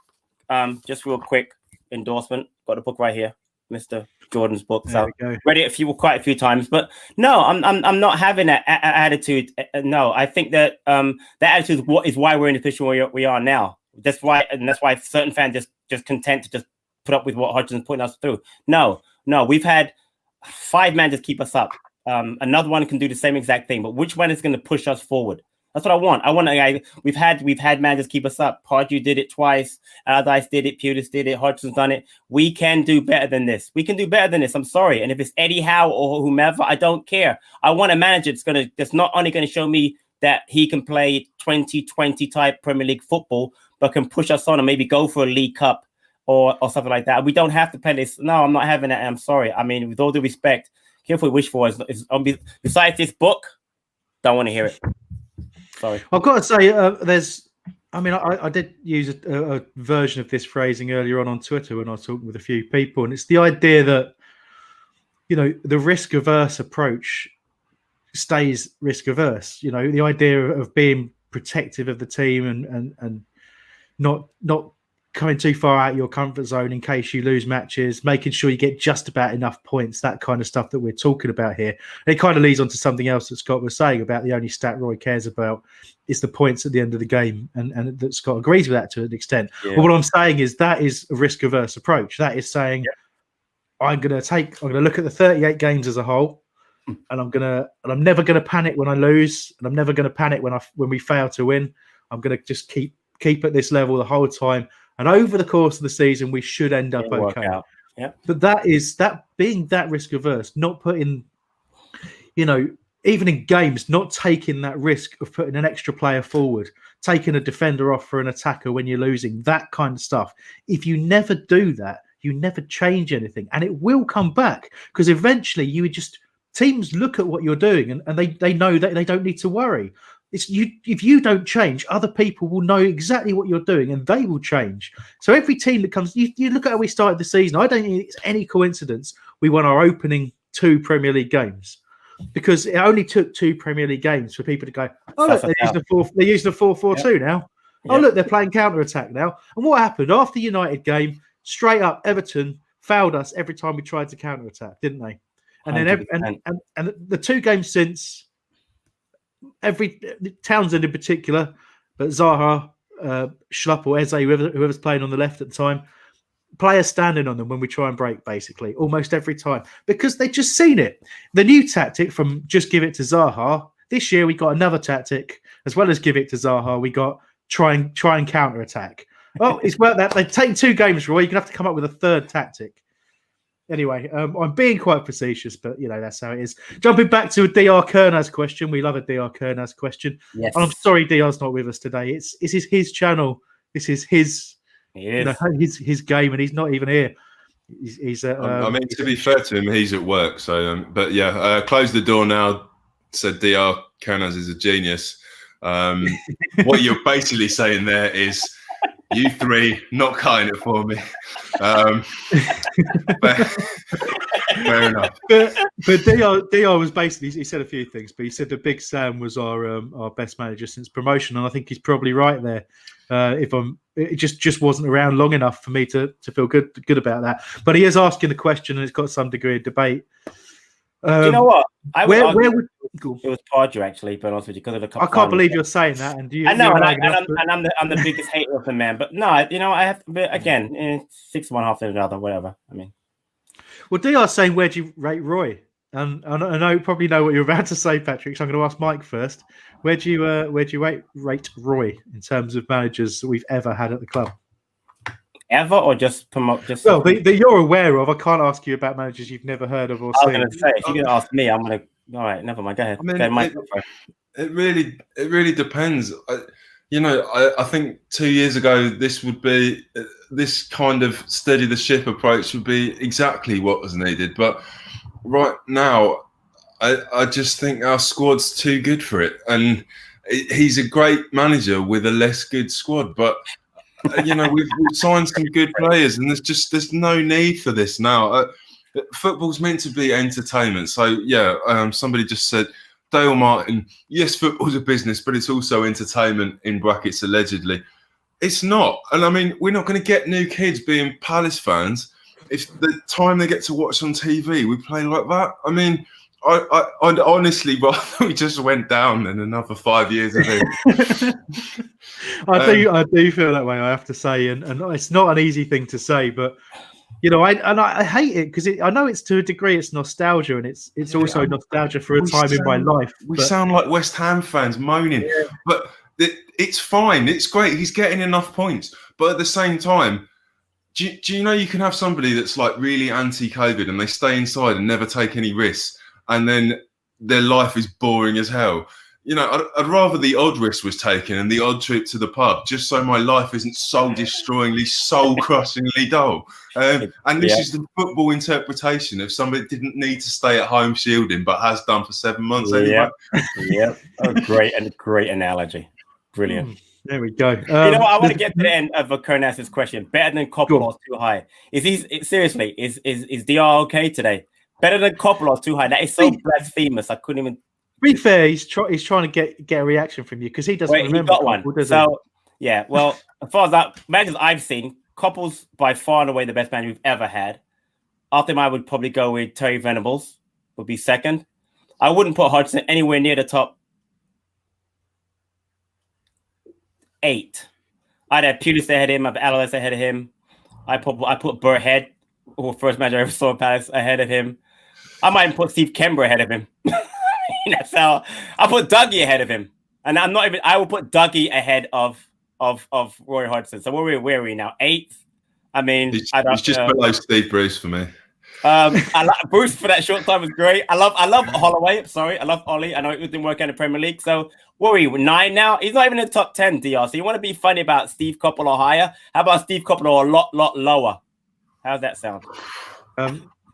Just real quick endorsement. Got the book right here, Mr. Jordan's book. So read it quite a few times. But no, I'm not having that attitude. No, I think that that attitude is why we're in the position where we are now. That's why certain fans just content to just put up with what Hodgson's putting us through. No, we've had 5 managers keep us up. Another one can do the same exact thing, but which one is going to push us forward? That's what I want. I want a guy. We've had managers keep us up. Pardew did it twice. Allardyce did it. Pulis did it. Hodgson's done it. We can do better than this. I'm sorry. And if it's Eddie Howe or whomever, I don't care. I want a manager that's not only going to show me that he can play 2020 type Premier League football, but can push us on and maybe go for a League Cup or something like that. We don't have to play this. No, I'm not having that. I'm sorry. I mean, with all due respect, careful what you wish for is besides this book, don't want to hear it. Sorry. I've got to say, I did use a version of this phrasing earlier on Twitter when I was talking with a few people, and it's the idea that, the risk-averse approach stays risk-averse. The idea of being protective of the team and not coming too far out of your comfort zone in case you lose matches, making sure you get just about enough points, that kind of stuff that we're talking about here. And it kind of leads on to something else that Scott was saying about the only stat Roy cares about is the points at the end of the game. And that Scott agrees with that to an extent. Yeah. But what I'm saying is that is a risk-averse approach. That is saying, I'm going to look at the 38 games as a whole, and I'm never going to panic when I lose, and I'm never going to panic when we fail to win. I'm going to just keep at this level the whole time. And over the course of the season, we should end up okay. Yeah. But that is being that risk averse, not putting, even in games, not taking that risk of putting an extra player forward, taking a defender off for an attacker when you're losing, that kind of stuff. If you never do that, you never change anything, and it will come back, because eventually teams look at what you're doing and they know that they don't need to worry. It's you. If you don't change, other people will know exactly what you're doing and they will change. So every team that comes, you look at how we started the season. I don't think it's any coincidence we won our opening 2 Premier League games, because it only took 2 Premier League games for people to go, oh, look, they're using a 4-4-2 now. Oh, look, they're playing counter-attack now. And what happened after the United game? Straight up, Everton fouled us every time we tried to counter-attack, didn't they? And then and the 2 games since, Townsend in particular, but Zaha, Schlupp or Eze, whoever's playing on the left at the time, players standing on them when we try and break, basically, almost every time, because they've just seen it. The new tactic from just give it to Zaha, this year we got another tactic, as well as give it to Zaha, we got try and counter-attack. Oh, it's worked that. They've taken 2 games, Roy. You're going to have to come up with a 3rd tactic. Anyway, I'm being quite facetious, but, that's how it is. Jumping back to a DR Kernaz question. We love a DR Kernaz question. Yes. And I'm sorry DR's not with us today. It's his channel. This is his... his game, and he's not even here. He's I mean, to be fair to him, he's at work. So, but yeah, close the door now. Said DR Kernaz is a genius. What you're basically saying there is, you 3 not cutting it for me. Fair enough. But DR was basically, he said a few things, but he said that Big Sam was our best manager since promotion, and I think he's probably right there. It just wasn't around long enough for me to feel good about that. But he is asking the question, and it's got some degree of debate. Do you know what? Where would it was Pardew, actually, but also because of the cup. I can't believe you're saying that. And I know, and I'm the biggest hater of the man. But no, I have to be, again, 6 one half than another, whatever. I mean, well, DR's saying, where do you rate Roy? And I know you probably know what you're about to say, Patrick. So I'm going to ask Mike first. Where do you rate Roy in terms of managers that we've ever had at the club? Ever, or just promote? Just well, that you're aware of. I can't ask you about managers you've never heard of or seen. I was going to say, if you're going to ask me, I'm going to. All right, never mind. Go ahead. I mean, it really depends. I think 2 years ago, this kind of steady the ship approach would be exactly what was needed. But right now, I just think our squad's too good for it, and he's a great manager with a less good squad. But we've signed some good players, and there's no need for this now. Football's meant to be entertainment. So somebody just said, Dale Martin, yes, football's a business, but it's also entertainment, in brackets, allegedly. It's not. And I mean, we're not going to get new kids being Palace fans if the time they get to watch on TV, we play like that. I mean, I'd honestly rather we just went down than another 5 years of it. I do feel that way, I have to say, and it's not an easy thing to say, but I hate it because I know it's, to a degree, it's nostalgia, and it's also nostalgia for a time in my life. We sound like West Ham fans moaning, but it's fine. It's great. He's getting enough points, but at the same time, do you know you can have somebody that's like really anti-COVID and they stay inside and never take any risks, and then their life is boring as hell. I'd rather the odd risk was taken and the odd trip to the pub, just so my life isn't soul-destroyingly, soul-crushingly dull. And this is the football interpretation of somebody that didn't need to stay at home shielding, but has done for 7 months anyway. Yeah, great analogy. Brilliant. There we go. I want to get to the end of Kernaz's question. Better than Coppola, too high. Seriously, is DR okay today? Better than Coppola, too high. That is so blasphemous. I couldn't even. To be fair, he's trying to get a reaction from you because he doesn't remember. He got one. Well, as far as that managers I've seen, Coppola's by far and away the best manager we've ever had. After him, I would probably go with Terry Venables, would be second. I wouldn't put Hodgson anywhere near the top 8. I'd have Pulis ahead of him. I'd have Allardyce ahead of him. I put Burt Head, who was the first manager I ever saw in Palace, ahead of him. I might even put Steve Kember ahead of him. So I put Dougie ahead of him, and I will put Dougie ahead of Roy Hodgson. So where are we now? 8th. I mean, he's just below Steve Bruce for me. I like Bruce for that short time was great. I love Holloway. Sorry, I love Ollie. I know it didn't work out in the Premier League. So what are we? We're 9 now. He's not even in the top 10, DR. So you want to be funny about Steve Coppell or higher? How about Steve Coppell or a lot lower? How's that sound?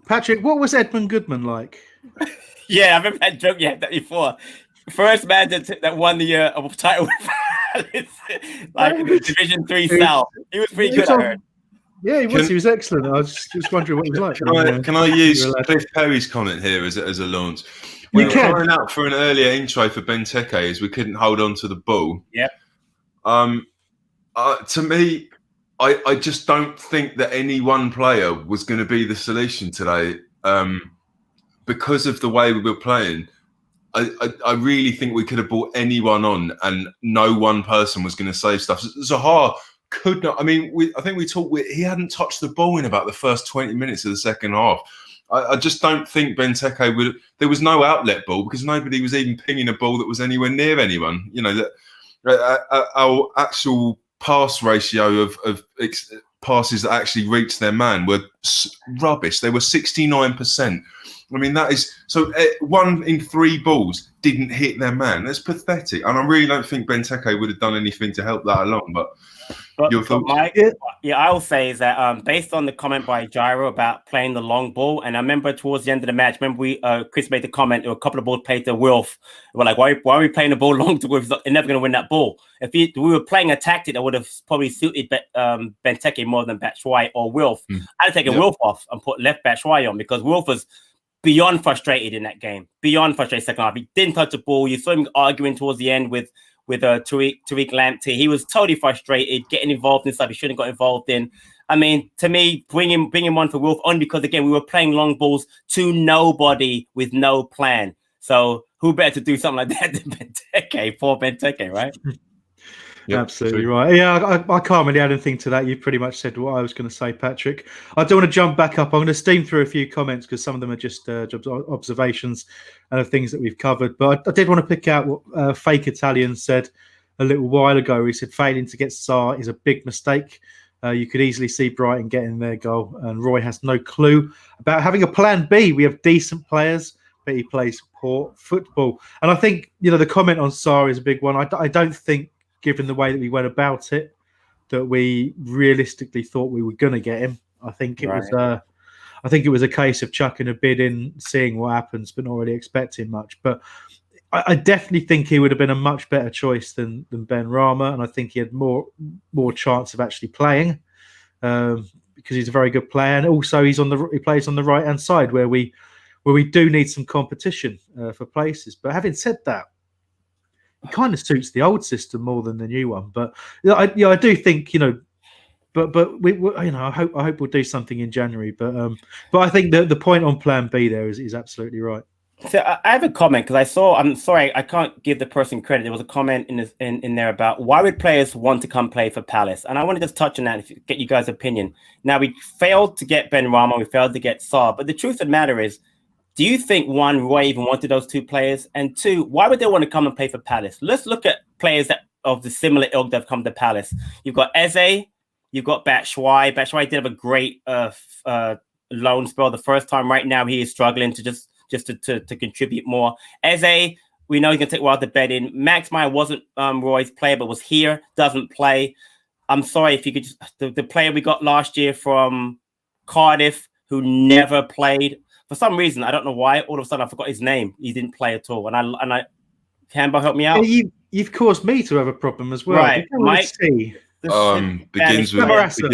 Patrick, what was Edmund Goodman like? Yeah, I remember that joke you had that before. First man that won the title like in the Division 3 South. He was pretty good, I heard. Yeah, he was. He was excellent. I was just wondering what he was like. Can I use Cliff Perry's comment here as a launch? We were crying out for an earlier intro for Benteke as we couldn't hold on to the ball. Yeah. To me, I just don't think that any one player was going to be the solution today. Because of the way we were playing, I really think we could have brought anyone on and no one person was going to save stuff. Zaha could not. I mean, I think we talked. He hadn't touched the ball in about the first 20 minutes of the second half. I just don't think Benteke would. There was no outlet ball because nobody was even pinging a ball that was anywhere near anyone. You know, that our actual pass ratio of passes that actually reached their man were rubbish. They were 69%. I mean, that is so. 1 in 3 balls didn't hit their man. That's pathetic, and I really don't think Benteke would have done anything to help that along. But your thoughts? Mike, I will say is that based on the comment by Gyro about playing the long ball, and I remember towards the end of the match, Chris made the comment, there were a couple of balls played to Wilf. We're like, why are we playing the ball long to Wilf? They're never going to win that ball. If we were playing a tactic that would have probably suited Benteke more than Batshuayi or Wilf, I'd have taken Wilf off and put left Batshuayi on because Wilf was beyond frustrated in that game. Beyond frustrated second half. He didn't touch the ball. You saw him arguing towards the end with Tariq Lamptey. He was totally frustrated, getting involved in stuff he shouldn't have got involved in. I mean, to me, bring him on for Wolf on because, again, we were playing long balls to nobody with no plan. So who better to do something like that than Benteke, poor Benteke, right? Yep, absolutely right. Yeah, I can't really add anything to that. You pretty much said what I was going to say, Patrick. I do want to jump back up. I'm going to steam through a few comments because some of them are just observations and things that we've covered. But I did want to pick out what Fake Italian said a little while ago. He said failing to get Zaha is a big mistake. You could easily see Brighton getting their goal, and Roy has no clue about having a plan B. We have decent players, but he plays poor football. And I think, the comment on Zaha is a big one. I don't think, given the way that we went about it, that we realistically thought we were going to get him. I think it was a case of chucking a bid in, seeing what happens, but not really expecting much. But I definitely think he would have been a much better choice than Ben Rama, and I think he had more chance of actually playing because he's a very good player, and also he plays on the right hand side where we do need some competition for places. But having said that, it kind of suits the old system more than the new one, but I do think but we I hope we'll do something in January. But I think the point on Plan B there is absolutely right. So I have a comment because I'm sorry, I can't give the person credit. There was a comment in there about why would players want to come play for Palace, and I want to just touch on that and get you guys' opinion. Now we failed to get Ben Rama, we failed to get Zaha, but the truth of the matter is, do you think, one, Roy even wanted those 2 players? And 2, why would they want to come and play for Palace? Let's look at players that of the similar ilk that have come to Palace. You've got Eze, you've got Batshuayi. Batshuayi did have a great loan spell the first time. Right now, he is struggling to just to contribute more. Eze, we know he's going to take a while to bed in. Max Meyer wasn't Roy's player, but was here, doesn't play. I'm sorry if you could the player we got last year from Cardiff who never played. For some reason, I don't know why, all of a sudden I forgot his name. He didn't play at all. And I Campbell, help me out. Yeah, you've caused me to have a problem as well. Right, Mike. Begins with Camarasa.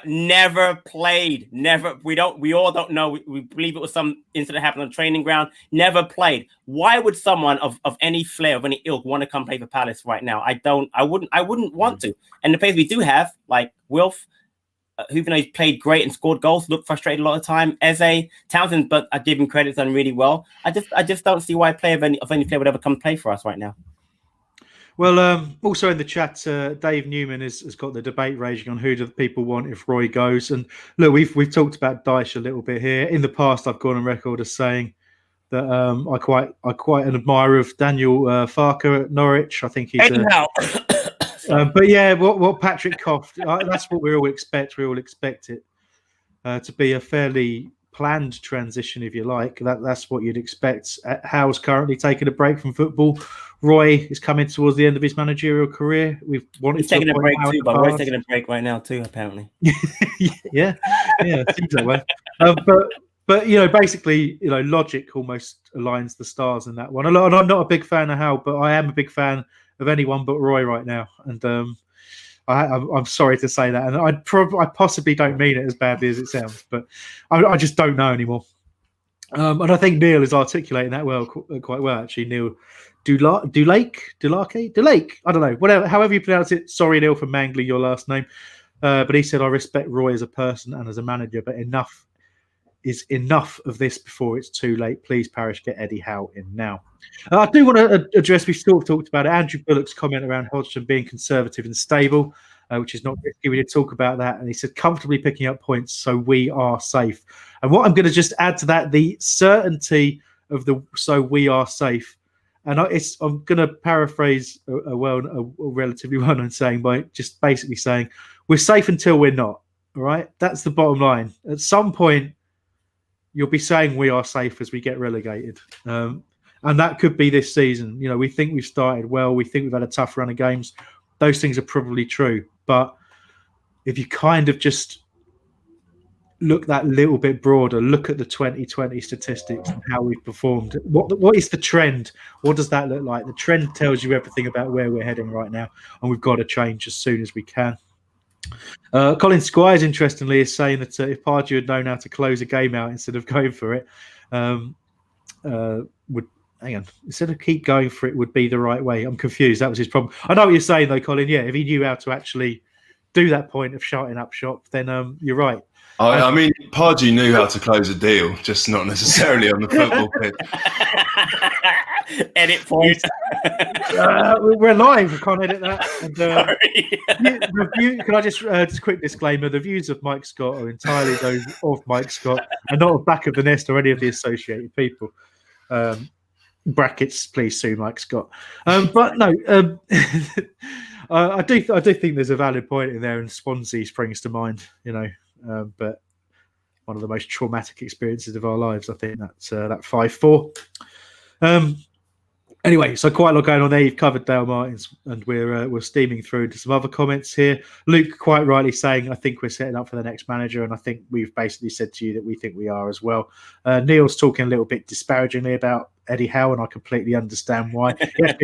Never played. Never. We all don't know. We believe it was some incident happened on the training ground. Never played. Why would someone of any flair, of any ilk, want to come play for Palace right now? I wouldn't want to. And the players we do have, like Wilf, who even though he's played great and scored goals, looked frustrated a lot of the time. Eze, Townsend, but I give him credit, done really well. I just don't see why a player of any player would ever come play for us right now. Well, also in the chat, Dave Newman has got the debate raging on who do the people want if Roy goes. And look, we've talked about Dyche a little bit here. In the past, I've gone on record as saying that I quite an admirer of Daniel Farker at Norwich. I think he's but yeah, what Patrick coughed, that's what we all expect. We all expect it to be a fairly planned transition, if you like. That's what you'd expect. Howe's currently taking a break from football. Roy is coming towards the end of his managerial career. He's taking a break too, but Roy's taking a break right now too, apparently. yeah, seems that way. But basically, logic almost aligns the stars in that one. And I'm not a big fan of Howe, but I am a big fan of anyone but Roy right now. And I'm sorry to say that, and I possibly don't mean it as badly as it sounds, but I just don't know anymore. And I think Neil is articulating that quite well, actually. Neil Dulake. I don't know, whatever, however you pronounce it. Sorry, Neil, for mangling your last name, but he said, "I respect Roy as a person and as a manager, but enough is enough of this before it's too late. Please, Parish, get Eddie Howe in now." I do want to address, we've sort of talked about it, Andrew Bullock's comment around Hodgson being conservative and stable, which is not risky. We did talk about that. And he said, comfortably picking up points, so we are safe. And what I'm going to just add to that, the certainty of so we are safe. And I'm going to paraphrase a relatively well-known saying by just basically saying, we're safe until we're not. All right? That's the bottom line. At some point, you'll be saying we are safe as we get relegated. And that could be this season. We think we've started well. We think we've had a tough run of games. Those things are probably true. But if you kind of just look that little bit broader, look at the 2020 statistics and how we've performed. What is the trend? What does that look like? The trend tells you everything about where we're heading right now. And we've got to change as soon as we can. Colin Squires, interestingly, is saying that if Pardew had known how to close a game out instead of going for it, instead of keep going for it would be the right way. I'm confused. That was his problem. I know what you're saying, though, Colin. Yeah, if he knew how to actually do that point of shouting up shop, then you're right. I mean, Pardew knew how to close a deal, just not necessarily on the football pitch. Edit point. We're live. We can't edit that. And, can I just a quick disclaimer? The views of Mike Scott are entirely those of Mike Scott, and not of Back of the Nest or any of the associated people. Brackets, please sue Mike Scott. But no, I do think there's a valid point in there, and Swansea springs to mind. But one of the most traumatic experiences of our lives, I think that's that 5-4. Anyway, so quite a lot going on there. You've covered Dale Martins, and we're steaming through to some other comments here. Luke quite rightly saying, I think we're setting up for the next manager, and I think we've basically said to you that we think we are as well. Neil's talking a little bit disparagingly about Eddie Howe, and I completely understand why. He has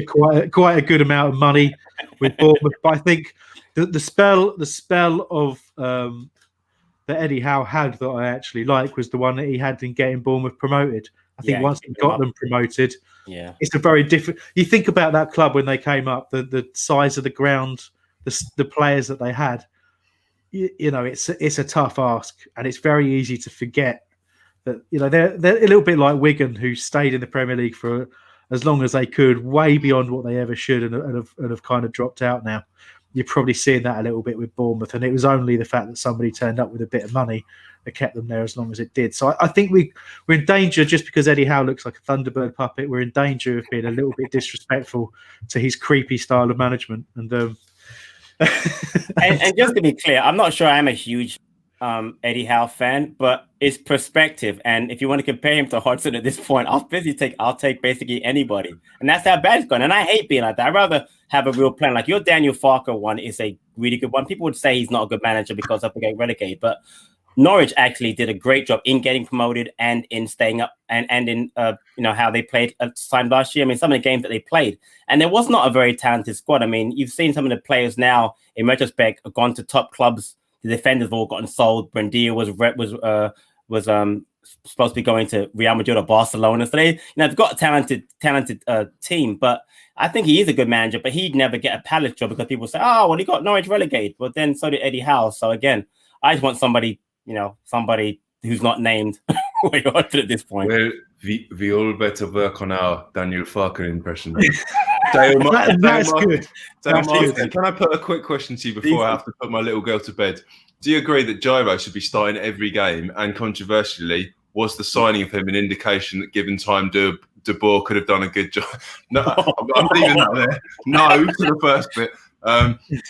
quite a good amount of money with Bournemouth, but I think the spell of that Eddie Howe had that I actually like was the one that he had in getting Bournemouth promoted. I think once he got them promoted, it's a very different. You think about that club when they came up, the size of the ground, the players that they had. It's a tough ask, and it's very easy to forget that they're a little bit like Wigan, who stayed in the Premier League for as long as they could, way beyond what they ever should, and have kind of dropped out now. You're probably seeing that a little bit with Bournemouth, and it was only the fact that somebody turned up with a bit of money that kept them there as long as it did. So I think we're in danger, just because Eddie Howe looks like a Thunderbird puppet, we're in danger of being a little bit disrespectful to his creepy style of management. And and just to be clear, I'm not sure I'm a huge Eddie Howe fan, but it's perspective. And if you want to compare him to Hodgson at this point, I'll take basically anybody. And that's how bad it's gone. And I hate being like that. I'd rather have a real plan. Like your Daniel Farker one is a really good one. People would say he's not a good manager because of getting relegated, but Norwich actually did a great job in getting promoted and in staying up and in how they played at the time last year. I mean, some of the games that they played, and there was not a very talented squad. I mean, you've seen some of the players now in retrospect have gone to top clubs. The defenders have all gotten sold. Buendia was supposed to be going to Real Madrid or Barcelona. So they've got a talented team, but I think he is a good manager, but he'd never get a Palace job because people say, oh, well, he got Norwich relegated. But then so did Eddie Howe. So again, I just want somebody who's not named at this point. Well, we all better work on our Daniel Farker impression. That's good. Can I put a quick question to you before I have to put my little girl to bed? Do you agree that Gyro should be starting every game? And controversially, was the signing of him an indication that given time De Boer could have done a good job? No, I'm leaving that there. No to the first bit.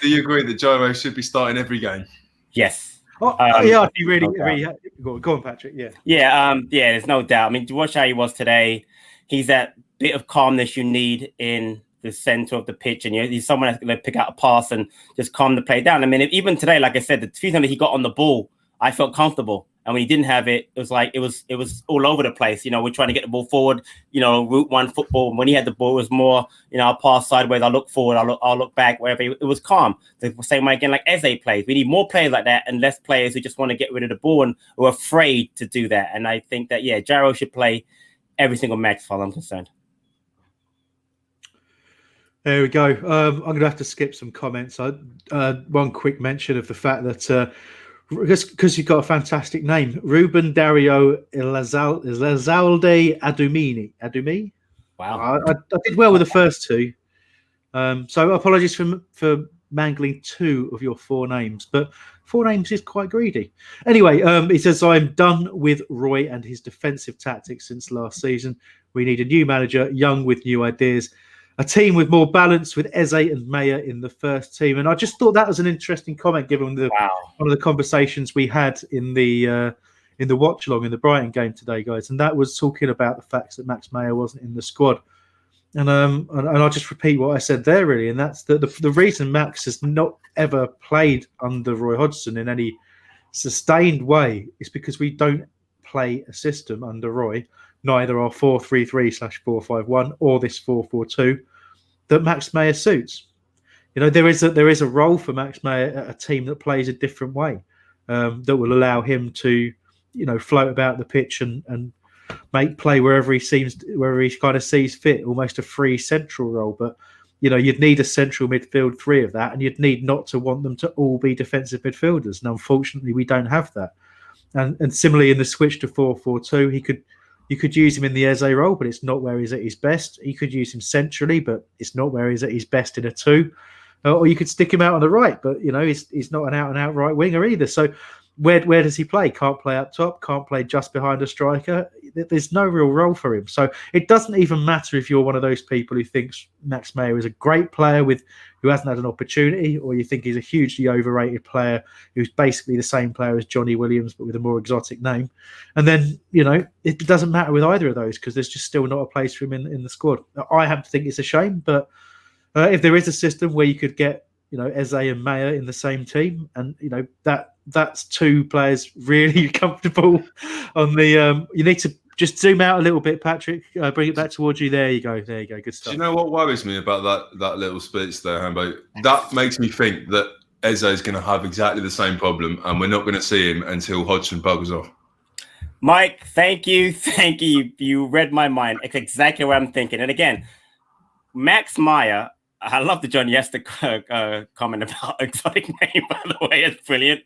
Do you agree that Gyro should be starting every game? Yes. Yeah, if you really go on, Patrick. Yeah. Yeah, there's no doubt. I mean, to watch how he was today, he's that bit of calmness you need in the center of the pitch, and he's someone that's going to pick out a pass and just calm the play down. I mean, even today, like I said, the few times that he got on the ball, I felt comfortable. And when he didn't have it, it was like it was all over the place. We're trying to get the ball forward. Route one football. When he had the ball, it was more. I'll pass sideways. I'll look forward. I'll look back. Wherever it was calm. The same way again, like Eze plays. We need more players like that, and less players who just want to get rid of the ball and who are afraid to do that. And I think that Jarrow should play every single match, as far as I'm concerned. There we go. I'm going to have to skip some comments. One quick mention of the fact that. Because you've got a fantastic name, Ruben Dario Elizalde Adumi. Wow, I did well with the first two, so apologies for mangling two of your four names, but four names is quite greedy. Anyway, he says, I'm done with Roy and his defensive tactics since last season. We need a new manager, young with new ideas. A team with more balance, with Eze and Maya in the first team. And I just thought that was an interesting comment, given one of the conversations we had in the watch along in the Brighton game today, guys. And that was talking about the fact that Max Maya wasn't in the squad. And I'll just repeat what I said there, really. And that's the reason Max has not ever played under Roy Hodgson in any sustained way is because we don't play a system under Roy, neither our 4-3-3/4-5-1 or this 4-4-2 that Max Meyer suits. There is a role for Max Meyer at a team that plays a different way, that will allow him to, float about the pitch and make play wherever he kind of sees fit, almost a free central role. But you'd need a central midfield three of that, and you'd need not to want them to all be defensive midfielders. And unfortunately, we don't have that. And similarly, in the switch to 4-4-2, you could use him in the Eze role, but it's not where he's at his best. You could use him centrally, but it's not where he's at his best in a two. Or you could stick him out on the right, but he's not an out-and-out right winger either. So where does he play? Can't play up top, can't play just behind a striker. There's no real role for him. So it doesn't even matter if you're one of those people who thinks Max Meyer is a great player who hasn't had an opportunity, or you think he's a hugely overrated player who's basically the same player as Johnny Williams but with a more exotic name. And then, it doesn't matter with either of those because there's just still not a place for him in the squad. I happen to think it's a shame, but if there is a system where you could get, Eze and Maya in the same team, and that's two players really comfortable on the. You need to just zoom out a little bit, Patrick. Bring it back towards you. There you go. Good stuff. Do you know what worries me about that little speech there, Hambo? That makes me think that Eze is going to have exactly the same problem, and we're not going to see him until Hodgson buggers off. Mike, thank you. You read my mind. It's exactly what I'm thinking. And again, Max Meyer. I love the John Yester comment about exotic name, by the way. It's brilliant.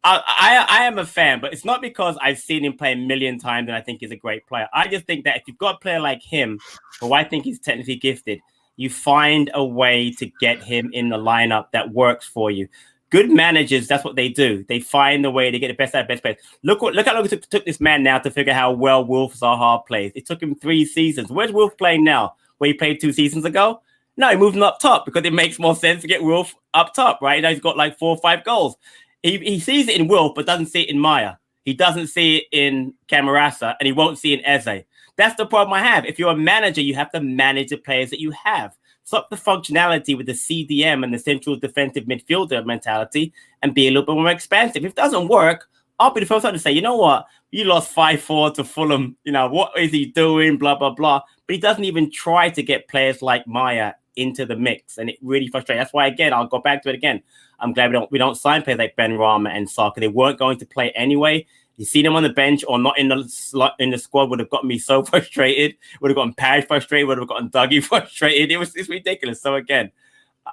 I am a fan, but it's not because I've seen him play a million times and I think he's a great player. I just think that if you've got a player like him, who I think he's technically gifted, you find a way to get him in the lineup that works for you. Good managers, that's what they do. They find a way to get the best out of best players. Look how long it took this man now to figure how well Wilf Zaha plays. It took him 3 seasons. Where's Wilf playing now? Where he played 2 seasons ago? No, he moved him up top because it makes more sense to get Wilf up top, right? Now he's got like 4 or 5 goals. He sees it in Wilf, but doesn't see it in Maya. He doesn't see it in Camarasa, and he won't see it in Eze. That's the problem I have. If you're a manager, you have to manage the players that you have. Stop the functionality with the CDM and the central defensive midfielder mentality and be a little bit more expansive. If it doesn't work, I'll be the first one to say, you know what? You lost 5-4 to Fulham. What is he doing? Blah, blah, blah. But he doesn't even try to get players like Maya into the mix, and it really frustrates. That's why, again, I'll go back to it again. I'm glad we don't sign players like Ben Rama and Saka. They weren't going to play anyway. You see them on the bench or not in the squad would have gotten me so frustrated. Would have gotten Parrish frustrated. Would have gotten Dougie frustrated. It's ridiculous. So again,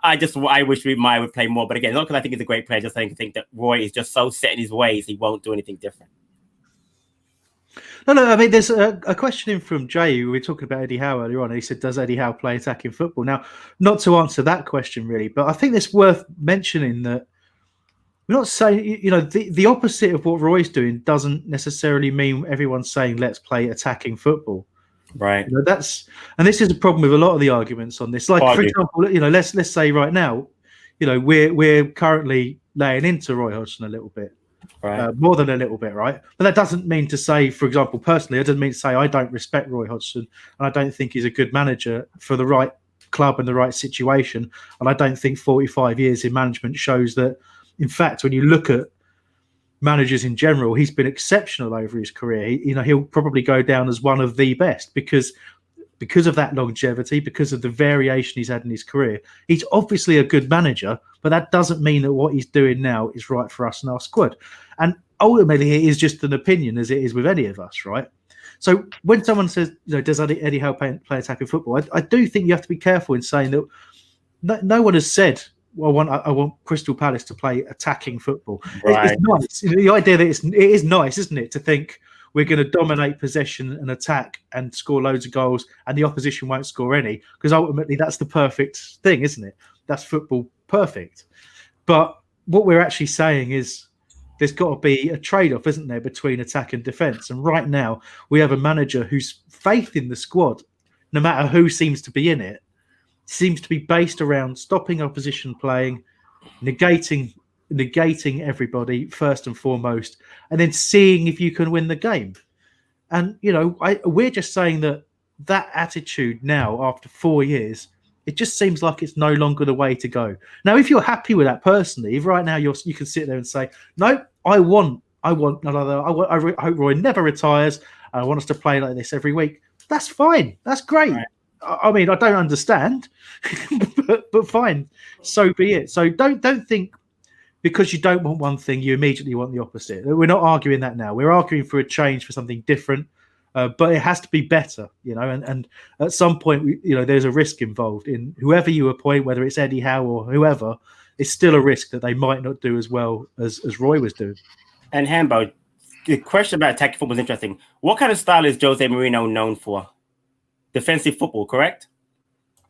I wish Maya would play more. But again, not because I think he's a great player. Just I think that Roy is just so set in his ways. He won't do anything different. No. I mean, there's a question in from Jay. We were talking about Eddie Howe earlier on. He said, "Does Eddie Howe play attacking football?" Now, not to answer that question really, but I think it's worth mentioning that we're not saying the opposite of what Roy's doing doesn't necessarily mean everyone's saying let's play attacking football. Right. This is a problem with a lot of the arguments on this. Like for example, let's say right now, we're currently laying into Roy Hodgson a little bit. Right. More than a little bit, right? But that doesn't mean to say, for example, personally, it doesn't mean to say I don't respect Roy Hodgson and I don't think he's a good manager for the right club and the right situation. And I don't think 45 years in management shows that, in fact, when you look at managers in general, he's been exceptional over his career. He'll probably go down as one of the best because of that longevity, because of the variation he's had in his career. He's obviously a good manager, but that doesn't mean that what he's doing now is right for us and our squad. And ultimately, it is just an opinion, as it is with any of us, right? So when someone says, does Eddie Howe play attacking football? I do think you have to be careful in saying that no one has said, well, I want Crystal Palace to play attacking football. Right. It's nice. The idea that it is nice, isn't it, to think we're going to dominate possession and attack and score loads of goals and the opposition won't score any, because ultimately that's the perfect thing, isn't it? That's football perfect. But what we're actually saying is there's got to be a trade-off, isn't there, between attack and defence? And right now we have a manager whose faith in the squad, no matter who seems to be in it, seems to be based around stopping opposition playing, negating everybody first and foremost, and then seeing if you can win the game. And we're just saying that attitude now, after 4 years, it just seems like it's no longer the way to go. Now, if you're happy with that personally, if right now you can sit there and say, no, I want another. I hope Roy never retires. I want us to play like this every week. That's fine. That's great. Right. I mean, I don't understand, but fine. So be it. So don't think because you don't want one thing, you immediately want the opposite. We're not arguing that now. We're arguing for a change, for something different, but it has to be better, and at some point, there's a risk involved in whoever you appoint, whether it's Eddie Howe or whoever. It's still a risk that they might not do as well as Roy was doing. And Hambo, the question about attacking football is interesting. What kind of style is Jose Mourinho known for? Defensive football, correct?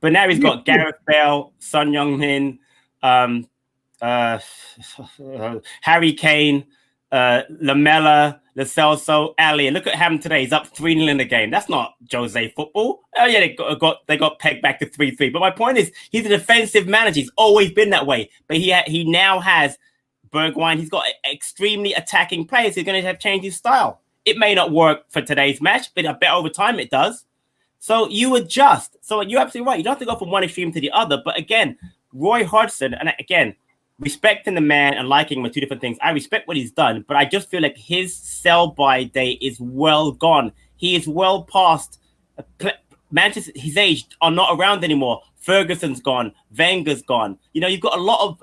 But now he's got Gareth Bale, Son Heung-min, Harry Kane, Lamella, Lo Celso, Ali. And look at him today. He's up 3-0 in the game. That's not Jose football. Oh yeah, they got pegged back to 3-3. But my point is, he's a defensive manager. He's always been that way. But he now has Bergwijn. He's got extremely attacking players. He's going to have changed his style. It may not work for today's match, but I bet over time it does. So you adjust. So you're absolutely right. You don't have to go from one extreme to the other. But again, Roy Hodgson, and again, respecting the man and liking him are two different things. I respect what he's done, but I just feel like his sell-by day is well gone. He is well past. Manchester, his age are not around anymore. Ferguson's gone. Wenger's gone. You've got a lot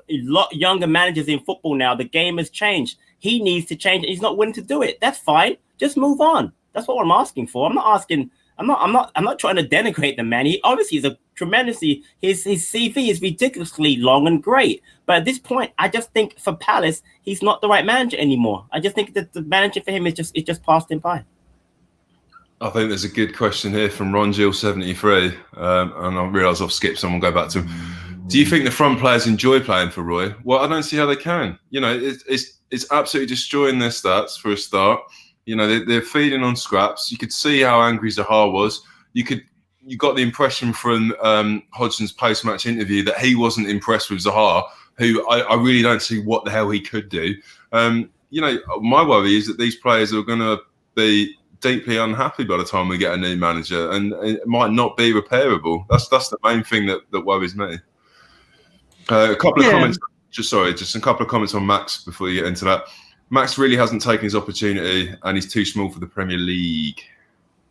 younger managers in football now. The game has changed. He needs to change. He's not willing to do it. That's fine. Just move on. That's what I'm asking for. I'm not trying to denigrate the man. He obviously is a tremendously. His CV is ridiculously long and great. But at this point, I just think for Palace, he's not the right manager anymore. I just think that the manager for him is just passed him by. I think there's a good question here from Ron Gill 73, and I realise I've skipped someone. Go back to him. Do you think the front players enjoy playing for Roy? Well, I don't see how they can. It's absolutely destroying their stats for a start. They're feeding on scraps. You could see how angry Zaha was. You got the impression from Hodgson's post-match interview that he wasn't impressed with Zaha, who I really don't see what the hell he could do. My worry is that these players are going to be deeply unhappy by the time we get a new manager, and it might not be repairable. That's the main thing that worries me. A couple of comments. Just a couple of comments on Max before you get into that. Max really hasn't taken his opportunity, and he's too small for the Premier League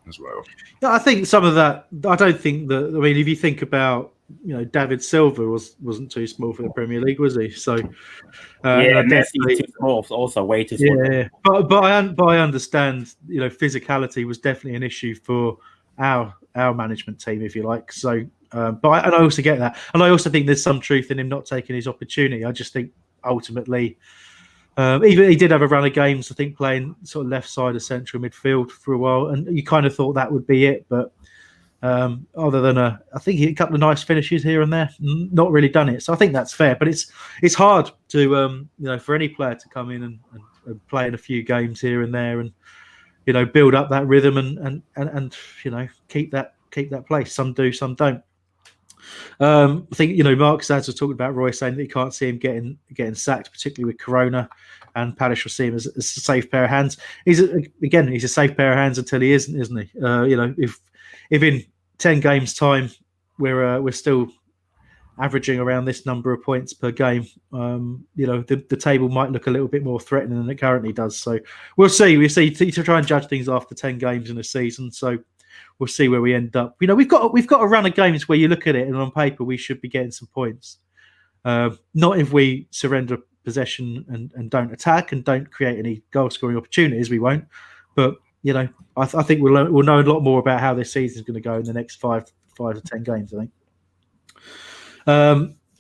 as well. Yeah, I think some of that. I don't think that. I mean, if you think about, David Silva wasn't too small for the Premier League, was he? So Messi too small, also way too small. Yeah, but I understand. Physicality was definitely an issue for our management team, if you like. So, but I also get that, and I also think there's some truth in him not taking his opportunity. I just think ultimately. Even he did have a run of games, I think, playing sort of left side of central midfield for a while, and you kind of thought that would be it. But other than I think he had a couple of nice finishes here and there, not really done it. So I think that's fair. But it's hard to for any player to come in and play in a few games here and there, and build up that rhythm and keep that place. Some do, some don't. I think Mark Zads was talking about Roy saying that he can't see him getting sacked, particularly with Corona, and Palace will see him as a safe pair of hands. He's a safe pair of hands until he isn't he? If in 10 games time we're still averaging around this number of points per game, the table might look a little bit more threatening than it currently does. So we'll see. To try and judge things after 10 games in a season. So we'll see where we end up. We've got a run of games where you look at it and on paper we should be getting some points. Not if we surrender possession and don't attack and don't create any goal scoring opportunities. We won't. But I think we'll know a lot more about how this season is going to go in the next 5 to 10 games. I think.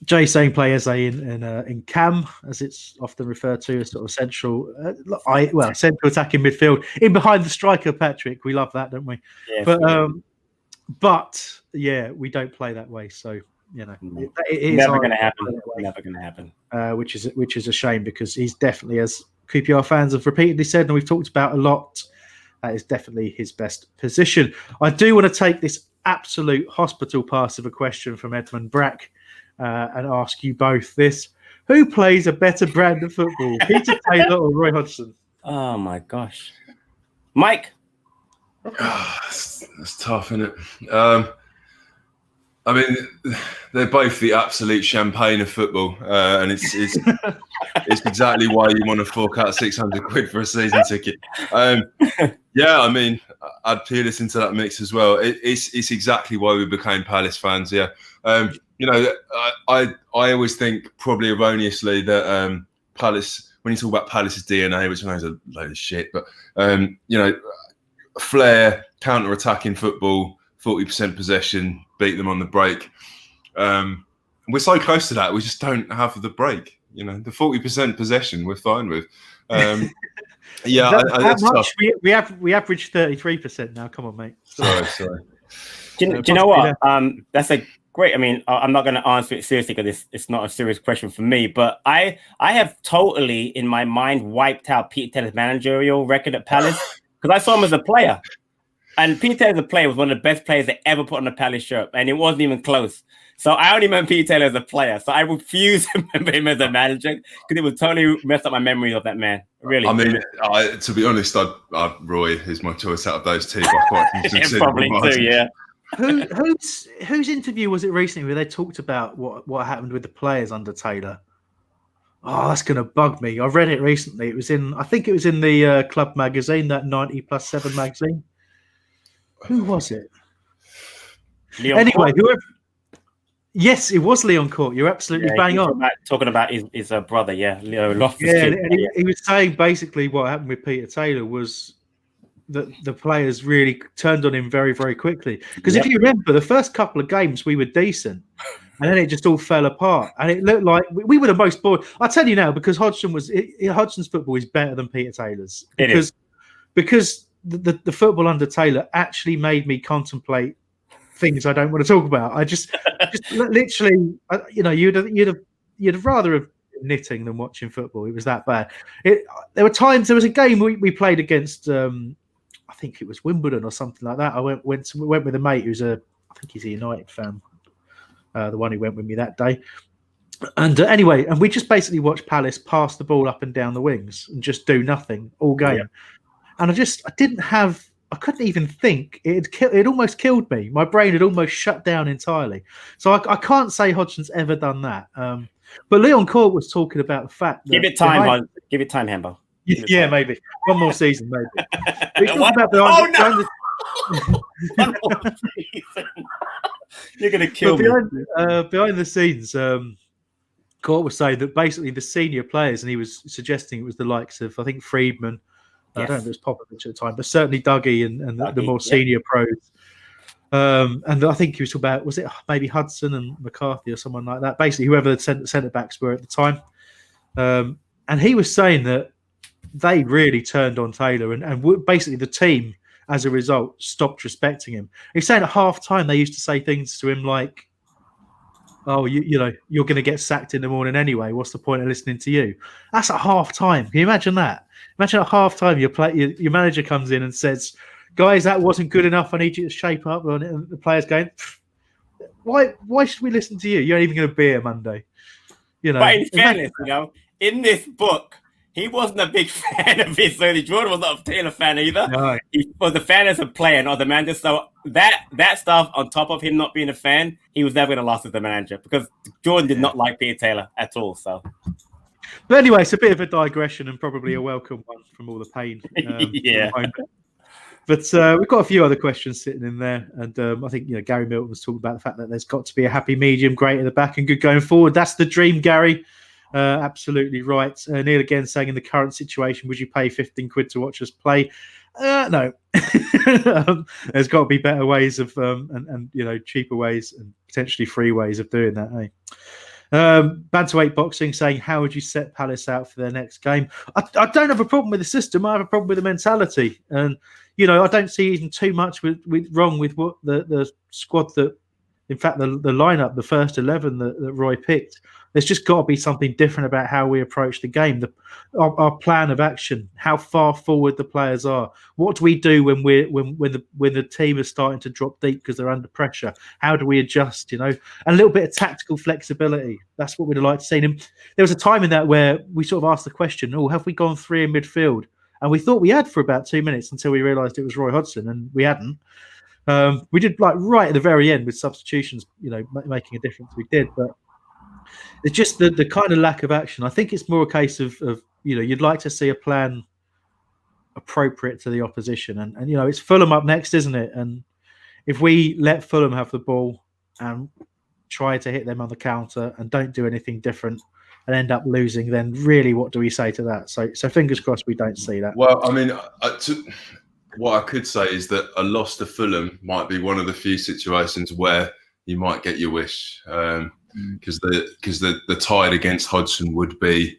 Jay saying play Eze in Cam, as it's often referred to as sort of central attacking midfield in behind the striker. Patrick, we love that, don't we? Yeah, but we don't play that way. So it is never going to happen. Never going to happen. Which is a shame, because he's definitely, as QPR fans have repeatedly said, and we've talked about a lot, that is definitely his best position. I do want to take this absolute hospital pass of a question from Edmund Brack and ask you both this: who plays a better brand of football, Peter Taylor or Roy Hodgson? Oh my gosh, Mike. That's tough, isn't it? I mean, they're both the absolute champagne of football, and it's exactly why you want to fork out 600 quid for a season ticket. I mean, I'd Pulis into that mix as well. It's exactly why we became Palace fans. Yeah, I always think, probably erroneously, that Palace, when you talk about Palace's DNA, which I know is a load of shit, but flair, counter-attacking football, 40% possession, beat them on the break. We're so close to that, we just don't have the break. The 40% possession we're fine with. That's much. We average 33% now. Come on, mate. Sorry. Do you know what? That's a great. I mean, I'm not going to answer it seriously because it's not a serious question for me. But I have totally in my mind wiped out Peter Taylor's managerial record at Palace because I saw him as a player. And Peter Taylor as a player was one of the best players they ever put on a Palace shirt, and it wasn't even close. So I only remember Peter Taylor as a player. So I refuse to remember him as a manager because it would totally mess up my memory of that man. Really. I mean, to be honest, Roy is my choice out of those two. By quite probably too, yeah. Whose interview was it recently where they talked about what happened with the players under Taylor? Oh, that's going to bug me. I read it recently. I think it was in the club magazine, that 90+7 magazine. Who was it? Whoever. Yes, it was Leon Court. You're absolutely bang on. Talking about his brother, Leo Loftus. He was saying basically what happened with Peter Taylor was that the players really turned on him very, very quickly. Because if you remember, the first couple of games we were decent, and then it just all fell apart. And it looked like we were the most bored. I'll tell you now, because Hodgson's football is better than Peter Taylor's. Because the football under Taylor actually made me contemplate things I don't want to talk about. I just literally, you'd have rather have knitting than watching football. It was that bad. There were times. There was a game we played against. I think it was Wimbledon or something like that. I went with a mate who's I think he's a United fan. The one who went with me that day. And anyway, and we just basically watched Palace pass the ball up and down the wings and just do nothing all game. Yeah. And I couldn't even think. It almost killed me. My brain had almost shut down entirely. So I can't say Hodgson's ever done that. But Leon Court was talking about the fact that... Give it time, Hambo. Maybe. One more season, maybe. One more season. You're going to kill me. Behind the scenes, Court was saying that basically the senior players, and he was suggesting it was the likes of, I think, Friedman, I don't know if it was Popovich at the time, but certainly Dougie and the more senior pros. And I think he was talking about, was it maybe Hudson and McCarthy or someone like that? Basically, whoever the centre backs were at the time. And he was saying that they really turned on Taylor, and basically the team, as a result, stopped respecting him. He's saying at half time they used to say things to him like, "Oh, you're going to get sacked in the morning anyway. What's the point of listening to you?" That's at half time. Can you imagine that? Imagine at half time your manager comes in and says, "Guys, that wasn't good enough. I need you to shape up." And the players going, Why should we listen to you? You're not even going to be here Monday. But in fairness, in this book, he wasn't a big fan of it. So Jordan was not a Taylor fan either. No. He was a fan as a player, not the manager. So that stuff, on top of him not being a fan, he was never going to lose as the manager because Jordan did not like Peter Taylor at all. So, but anyway, it's a bit of a digression and probably a welcome one from all the pain. Yeah. But we've got a few other questions sitting in there, and I think Gary Milton was talking about the fact that there's got to be a happy medium, great at the back and good going forward. That's the dream, Gary. Absolutely right. Neil again saying, in the current situation, would you pay 15 quid to watch us play? No. There's got to be better ways of and cheaper ways and potentially free ways of doing that. Bantamweight Boxing saying, how would you set Palace out for their next game? I don't have a problem with the system. I have a problem with the mentality. And I don't see even too much wrong with what the squad that, in fact, the lineup, the first 11 that Roy picked. There's just got to be something different about how we approach the game, our plan of action, how far forward the players are. What do we do when the team is starting to drop deep because they're under pressure? How do we adjust? And a little bit of tactical flexibility. That's what we'd like to see. And there was a time in that where we sort of asked the question, have we gone 3 in midfield? And we thought we had for about 2 minutes until we realised it was Roy Hodgson, and we hadn't. We did right at the very end with substitutions, making a difference. We did, but it's just the kind of lack of action. I think it's more a case of you'd like to see a plan appropriate to the opposition, and it's Fulham up next, isn't it? And if we let Fulham have the ball and try to hit them on the counter and don't do anything different and end up losing, then really, what do we say to that? So fingers crossed we don't see that. Well, I memean, what I could say is that a loss to Fulham might be one of the few situations where you might get your wish, because the tide against Hodgson would be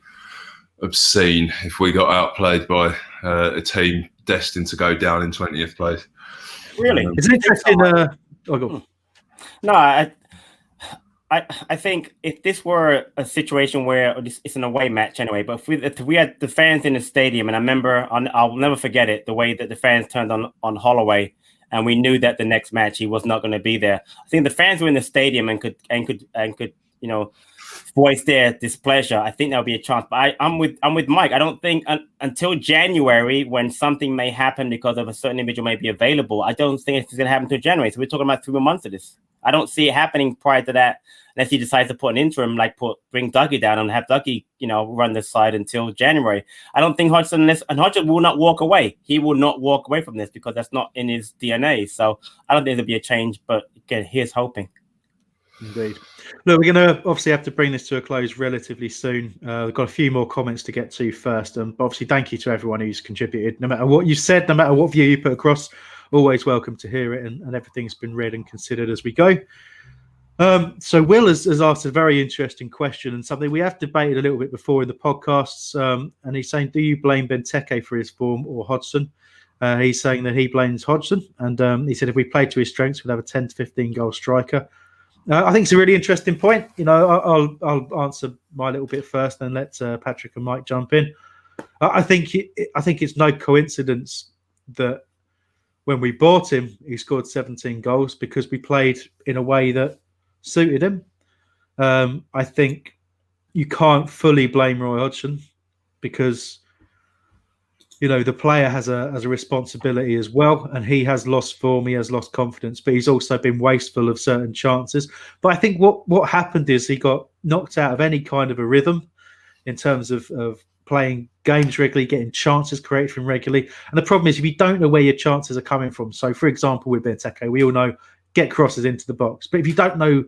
obscene if we got outplayed by a team destined to go down in 20th place. Really, it's interesting. No, I think if this were a situation where it's an away match anyway, but if we had the fans in the stadium, and I remember, I'll never forget it, the way that the fans turned on Holloway, and we knew that the next match he was not going to be there. I think the fans were in the stadium and could voice their displeasure. I think there'll be a chance. But I'm with Mike. I don't think until January, when something may happen because of a certain individual may be available, I don't think it's going to happen until January. So we're talking about 3 more months of this. I don't see it happening prior to that, unless he decides to put an interim, bring Dougie down and have Dougie, run this side until January. I don't think Hodgson will not walk away. He will not walk away from this because that's not in his DNA. So I don't think there'll be a change, but again, here's hoping. Indeed. Look, we're going to obviously have to bring this to a close relatively soon. We've got a few more comments to get to first. But obviously, thank you to everyone who's contributed. No matter what you said, no matter what view you put across, always welcome to hear it, and everything's been read and considered as we go. So Will has asked a very interesting question, and something we have debated a little bit before in the podcasts. And he's saying, do you blame Benteke for his form or Hodgson? He's saying that he blames Hodgson, and he said if we played to his strengths, we'd have a 10 to 15 goal striker. I think it's a really interesting point. I'll answer my little bit first, then let Patrick and Mike jump in. I think it's no coincidence that when we bought him, he scored 17 goals because we played in a way that suited him. I think you can't fully blame Roy Hodgson because the player has a responsibility as well, and he has lost form, he has lost confidence, but he's also been wasteful of certain chances. But I think what happened is he got knocked out of any kind of a rhythm in terms of playing games regularly, getting chances created from regularly. And the problem is if you don't know where your chances are coming from. So, for example, with Benteke, we all know get crosses into the box. But if you don't know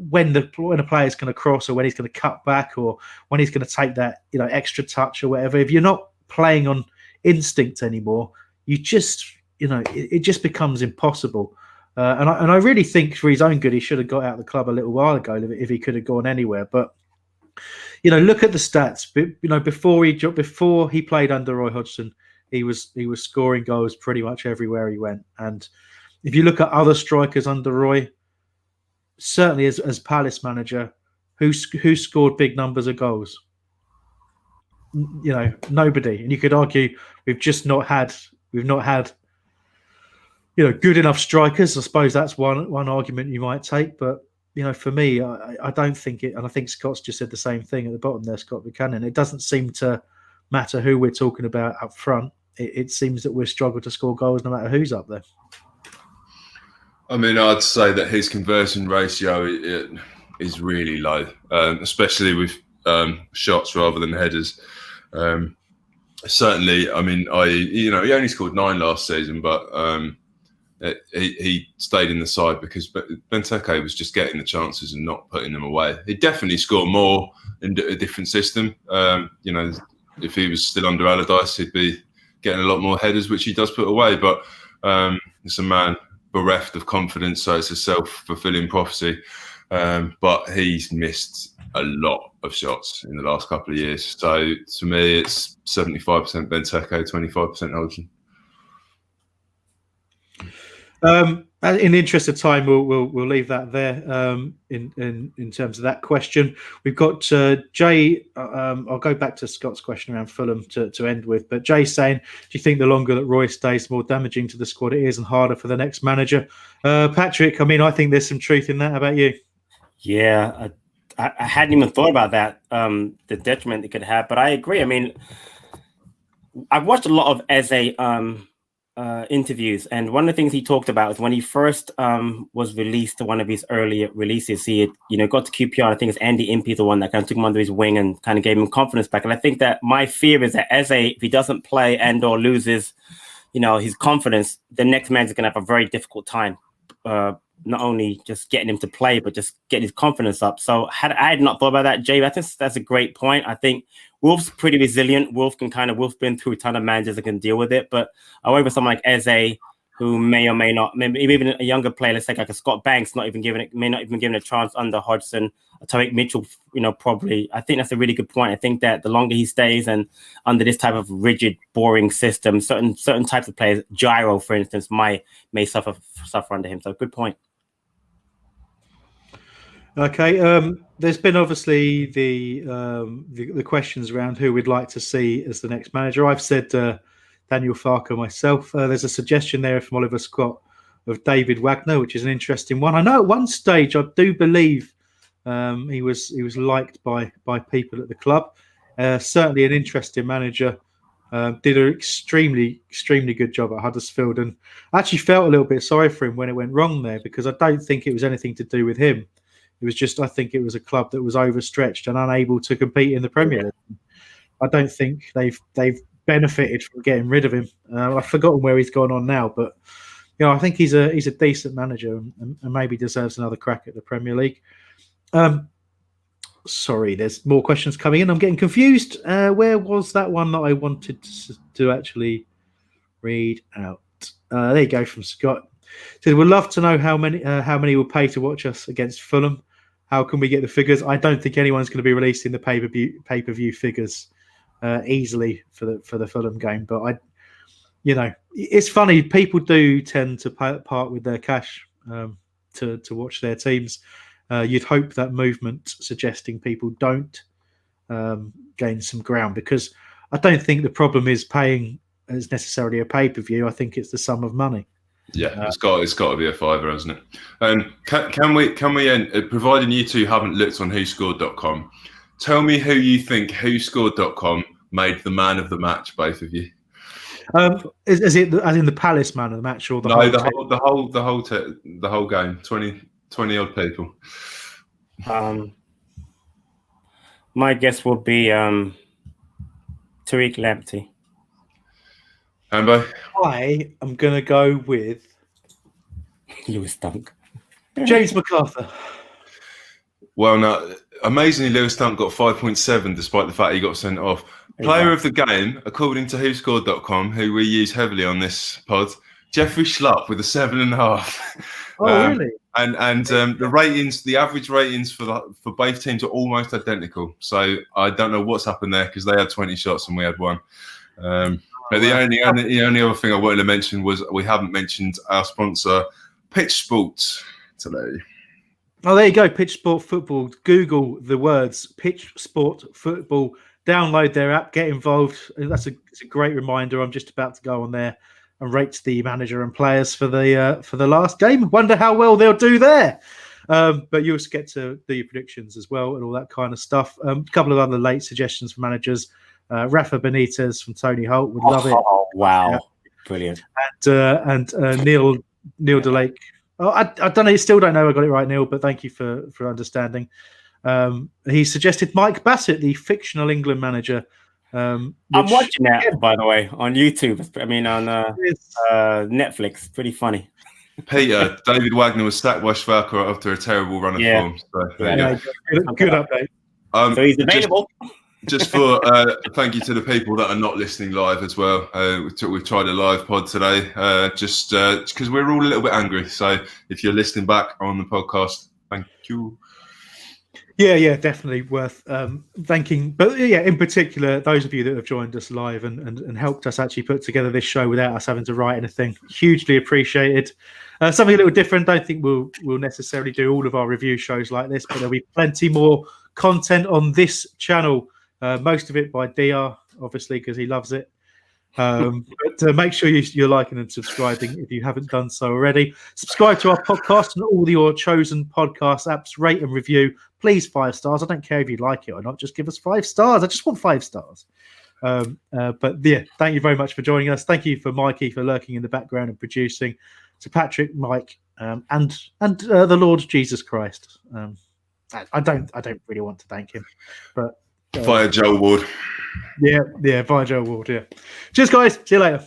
when a player is going to cross or when he's going to cut back or when he's going to take that extra touch or whatever, if you're not playing on instinct anymore, you just it just becomes impossible. And I really think for his own good, he should have got out of the club a little while ago if he could have gone anywhere. But look at the stats. Before he played under Roy Hodgson, he was scoring goals pretty much everywhere he went. And if you look at other strikers under Roy, certainly as Palace manager, who scored big numbers of goals? Nobody. And you could argue we've not had good enough strikers. I suppose that's one argument you might take. But, for me, I don't think it, and I think Scott's just said the same thing at the bottom there, Scott Buchanan. It doesn't seem to matter who we're talking about up front. It seems that we struggle to score goals no matter who's up there. I mean, I'd say that his conversion ratio is really low, especially with shots rather than headers. Certainly, I mean, he only scored 9 last season, but he stayed in the side because Benteke was just getting the chances and not putting them away. He'd definitely score more in a different system. If he was still under Allardyce, he'd be getting a lot more headers, which he does put away. But it's a man bereft of confidence, so it's a self-fulfilling prophecy. But he's missed a lot of shots in the last couple of years. So to me, it's 75% Benteke, 25% Hodgson. In the interest of time, we'll leave that there. In terms of that question, we've got Jay. I'll go back to Scott's question around Fulham to end with. But Jay's saying, do you think the longer that Roy stays, the more damaging to the squad it is and harder for the next manager? Patrick, I mean, I think there's some truth in that. How about you? Yeah, I hadn't even thought about that. The detriment it could have, but I agree. I mean, I've watched a lot of Eze interviews, and one of the things he talked about is when he first was released to one of his earlier releases, he had got to QPR. I think it's Andy Impey, the one that kind of took him under his wing and kind of gave him confidence back. And I think that my fear is that Eze, if he doesn't play and or loses, his confidence, the next man's going to have a very difficult time. Not only just getting him to play, but just getting his confidence up. So I had not thought about that, Jay. I think that's a great point. I think Wolf's pretty resilient. Wolf's been through a ton of managers that can deal with it. But however, someone like Eze, who may or may not, maybe even a younger player, let's say like a Scott Banks, may not even given a chance under Hodgson, Tariq Mitchell, probably. I think that's a really good point. I think that the longer he stays and under this type of rigid, boring system, certain types of players, Gyro, for instance, may suffer under him. So good point. Okay, there's been obviously the questions around who we'd like to see as the next manager. I've said Daniel Farke myself. There's a suggestion there from Oliver Scott of David Wagner, which is an interesting one. I know at one stage I do believe he was liked by people at the club. Certainly an interesting manager. Did an extremely good job at Huddersfield, and I actually felt a little bit sorry for him when it went wrong there, because I don't think it was anything to do with him. It was just, I think it was a club that was overstretched and unable to compete in the Premier League. I don't think they've benefited from getting rid of him. I've forgotten where he's gone on now, but I think he's a decent manager and maybe deserves another crack at the Premier League. Sorry, there's more questions coming in. I'm getting confused. Where was that one that I wanted to actually read out? There you go, from Scott. So we'd love to know how many will pay to watch us against Fulham. How can we get the figures? I don't think anyone's going to be releasing the pay-per-view figures easily for the Fulham game. But it's funny. People do tend to part with their cash to watch their teams. You'd hope that movement suggesting people don't gain some ground, because I don't think the problem is paying as necessarily a pay-per-view. I think it's the sum of money. Yeah, it's got to be a fiver, hasn't it? And can we end, providing you two haven't looked on WhoScored.com, tell me who you think WhoScored.com made the man of the match, both of you. Is it as in the Palace man of the match, or the whole game? 20 odd people. My guess would be Tariq Lamptey. Ambo? I am going to go with Lewis Dunk. James MacArthur. Well, no, amazingly, Lewis Dunk got 5.7 despite the fact he got sent off. Player of the game, according to WhoScored.com, who we use heavily on this pod, Jeffrey Schlupp with a 7.5. Oh, really? And the ratings, the average ratings for both teams are almost identical. So I don't know what's happened there, because they had 20 shots and we had 1. But the only other thing I wanted to mention was we haven't mentioned our sponsor, Pitch Sports, today. Oh, there you go, Pitch Sport Football. Google the words Pitch Sport Football. Download their app, get involved. It's a great reminder. I'm just about to go on there rate the manager and players for the last game. Wonder how well they'll do there. But you also get to do your predictions as well and all that kind of stuff. A couple of other late suggestions for managers. Rafa Benitez from Tony Holt would love it. Oh, wow. Brilliant. And Neil DeLake. Oh, I don't know. Still don't know. I got it right, Neil. But thank you for understanding. He suggested Mike Bassett, the fictional England manager. I'm watching that, by the way, on YouTube. I mean, on Netflix. Pretty funny. Peter, David Wagner was sacked by Schwarzer after a terrible run of form. So, good update. So he's available. Just for thank you to the people that are not listening live as well. We've tried a live pod today, just because we're all a little bit angry. So if you're listening back on the podcast, thank you. Yeah, definitely worth thanking. But yeah, in particular, those of you that have joined us live and helped us actually put together this show without us having to write anything, hugely appreciated. Something a little different. Don't think we'll necessarily do all of our review shows like this, but there'll be plenty more content on this channel. Most of it by DR, obviously, because he loves it. But make sure you're liking and subscribing if you haven't done so already. Subscribe to our podcast and all your chosen podcast apps. Rate and review. Please 5 stars. I don't care if you like it or not. Just give us 5 stars. I just want 5 stars. But yeah, thank you very much for joining us. Thank you for Mikey for lurking in the background and producing. To Patrick, Mike, and the Lord Jesus Christ. I don't really want to thank him, but via Joe Ward. Yeah, via Joe Ward. Yeah. Cheers, guys. See you later.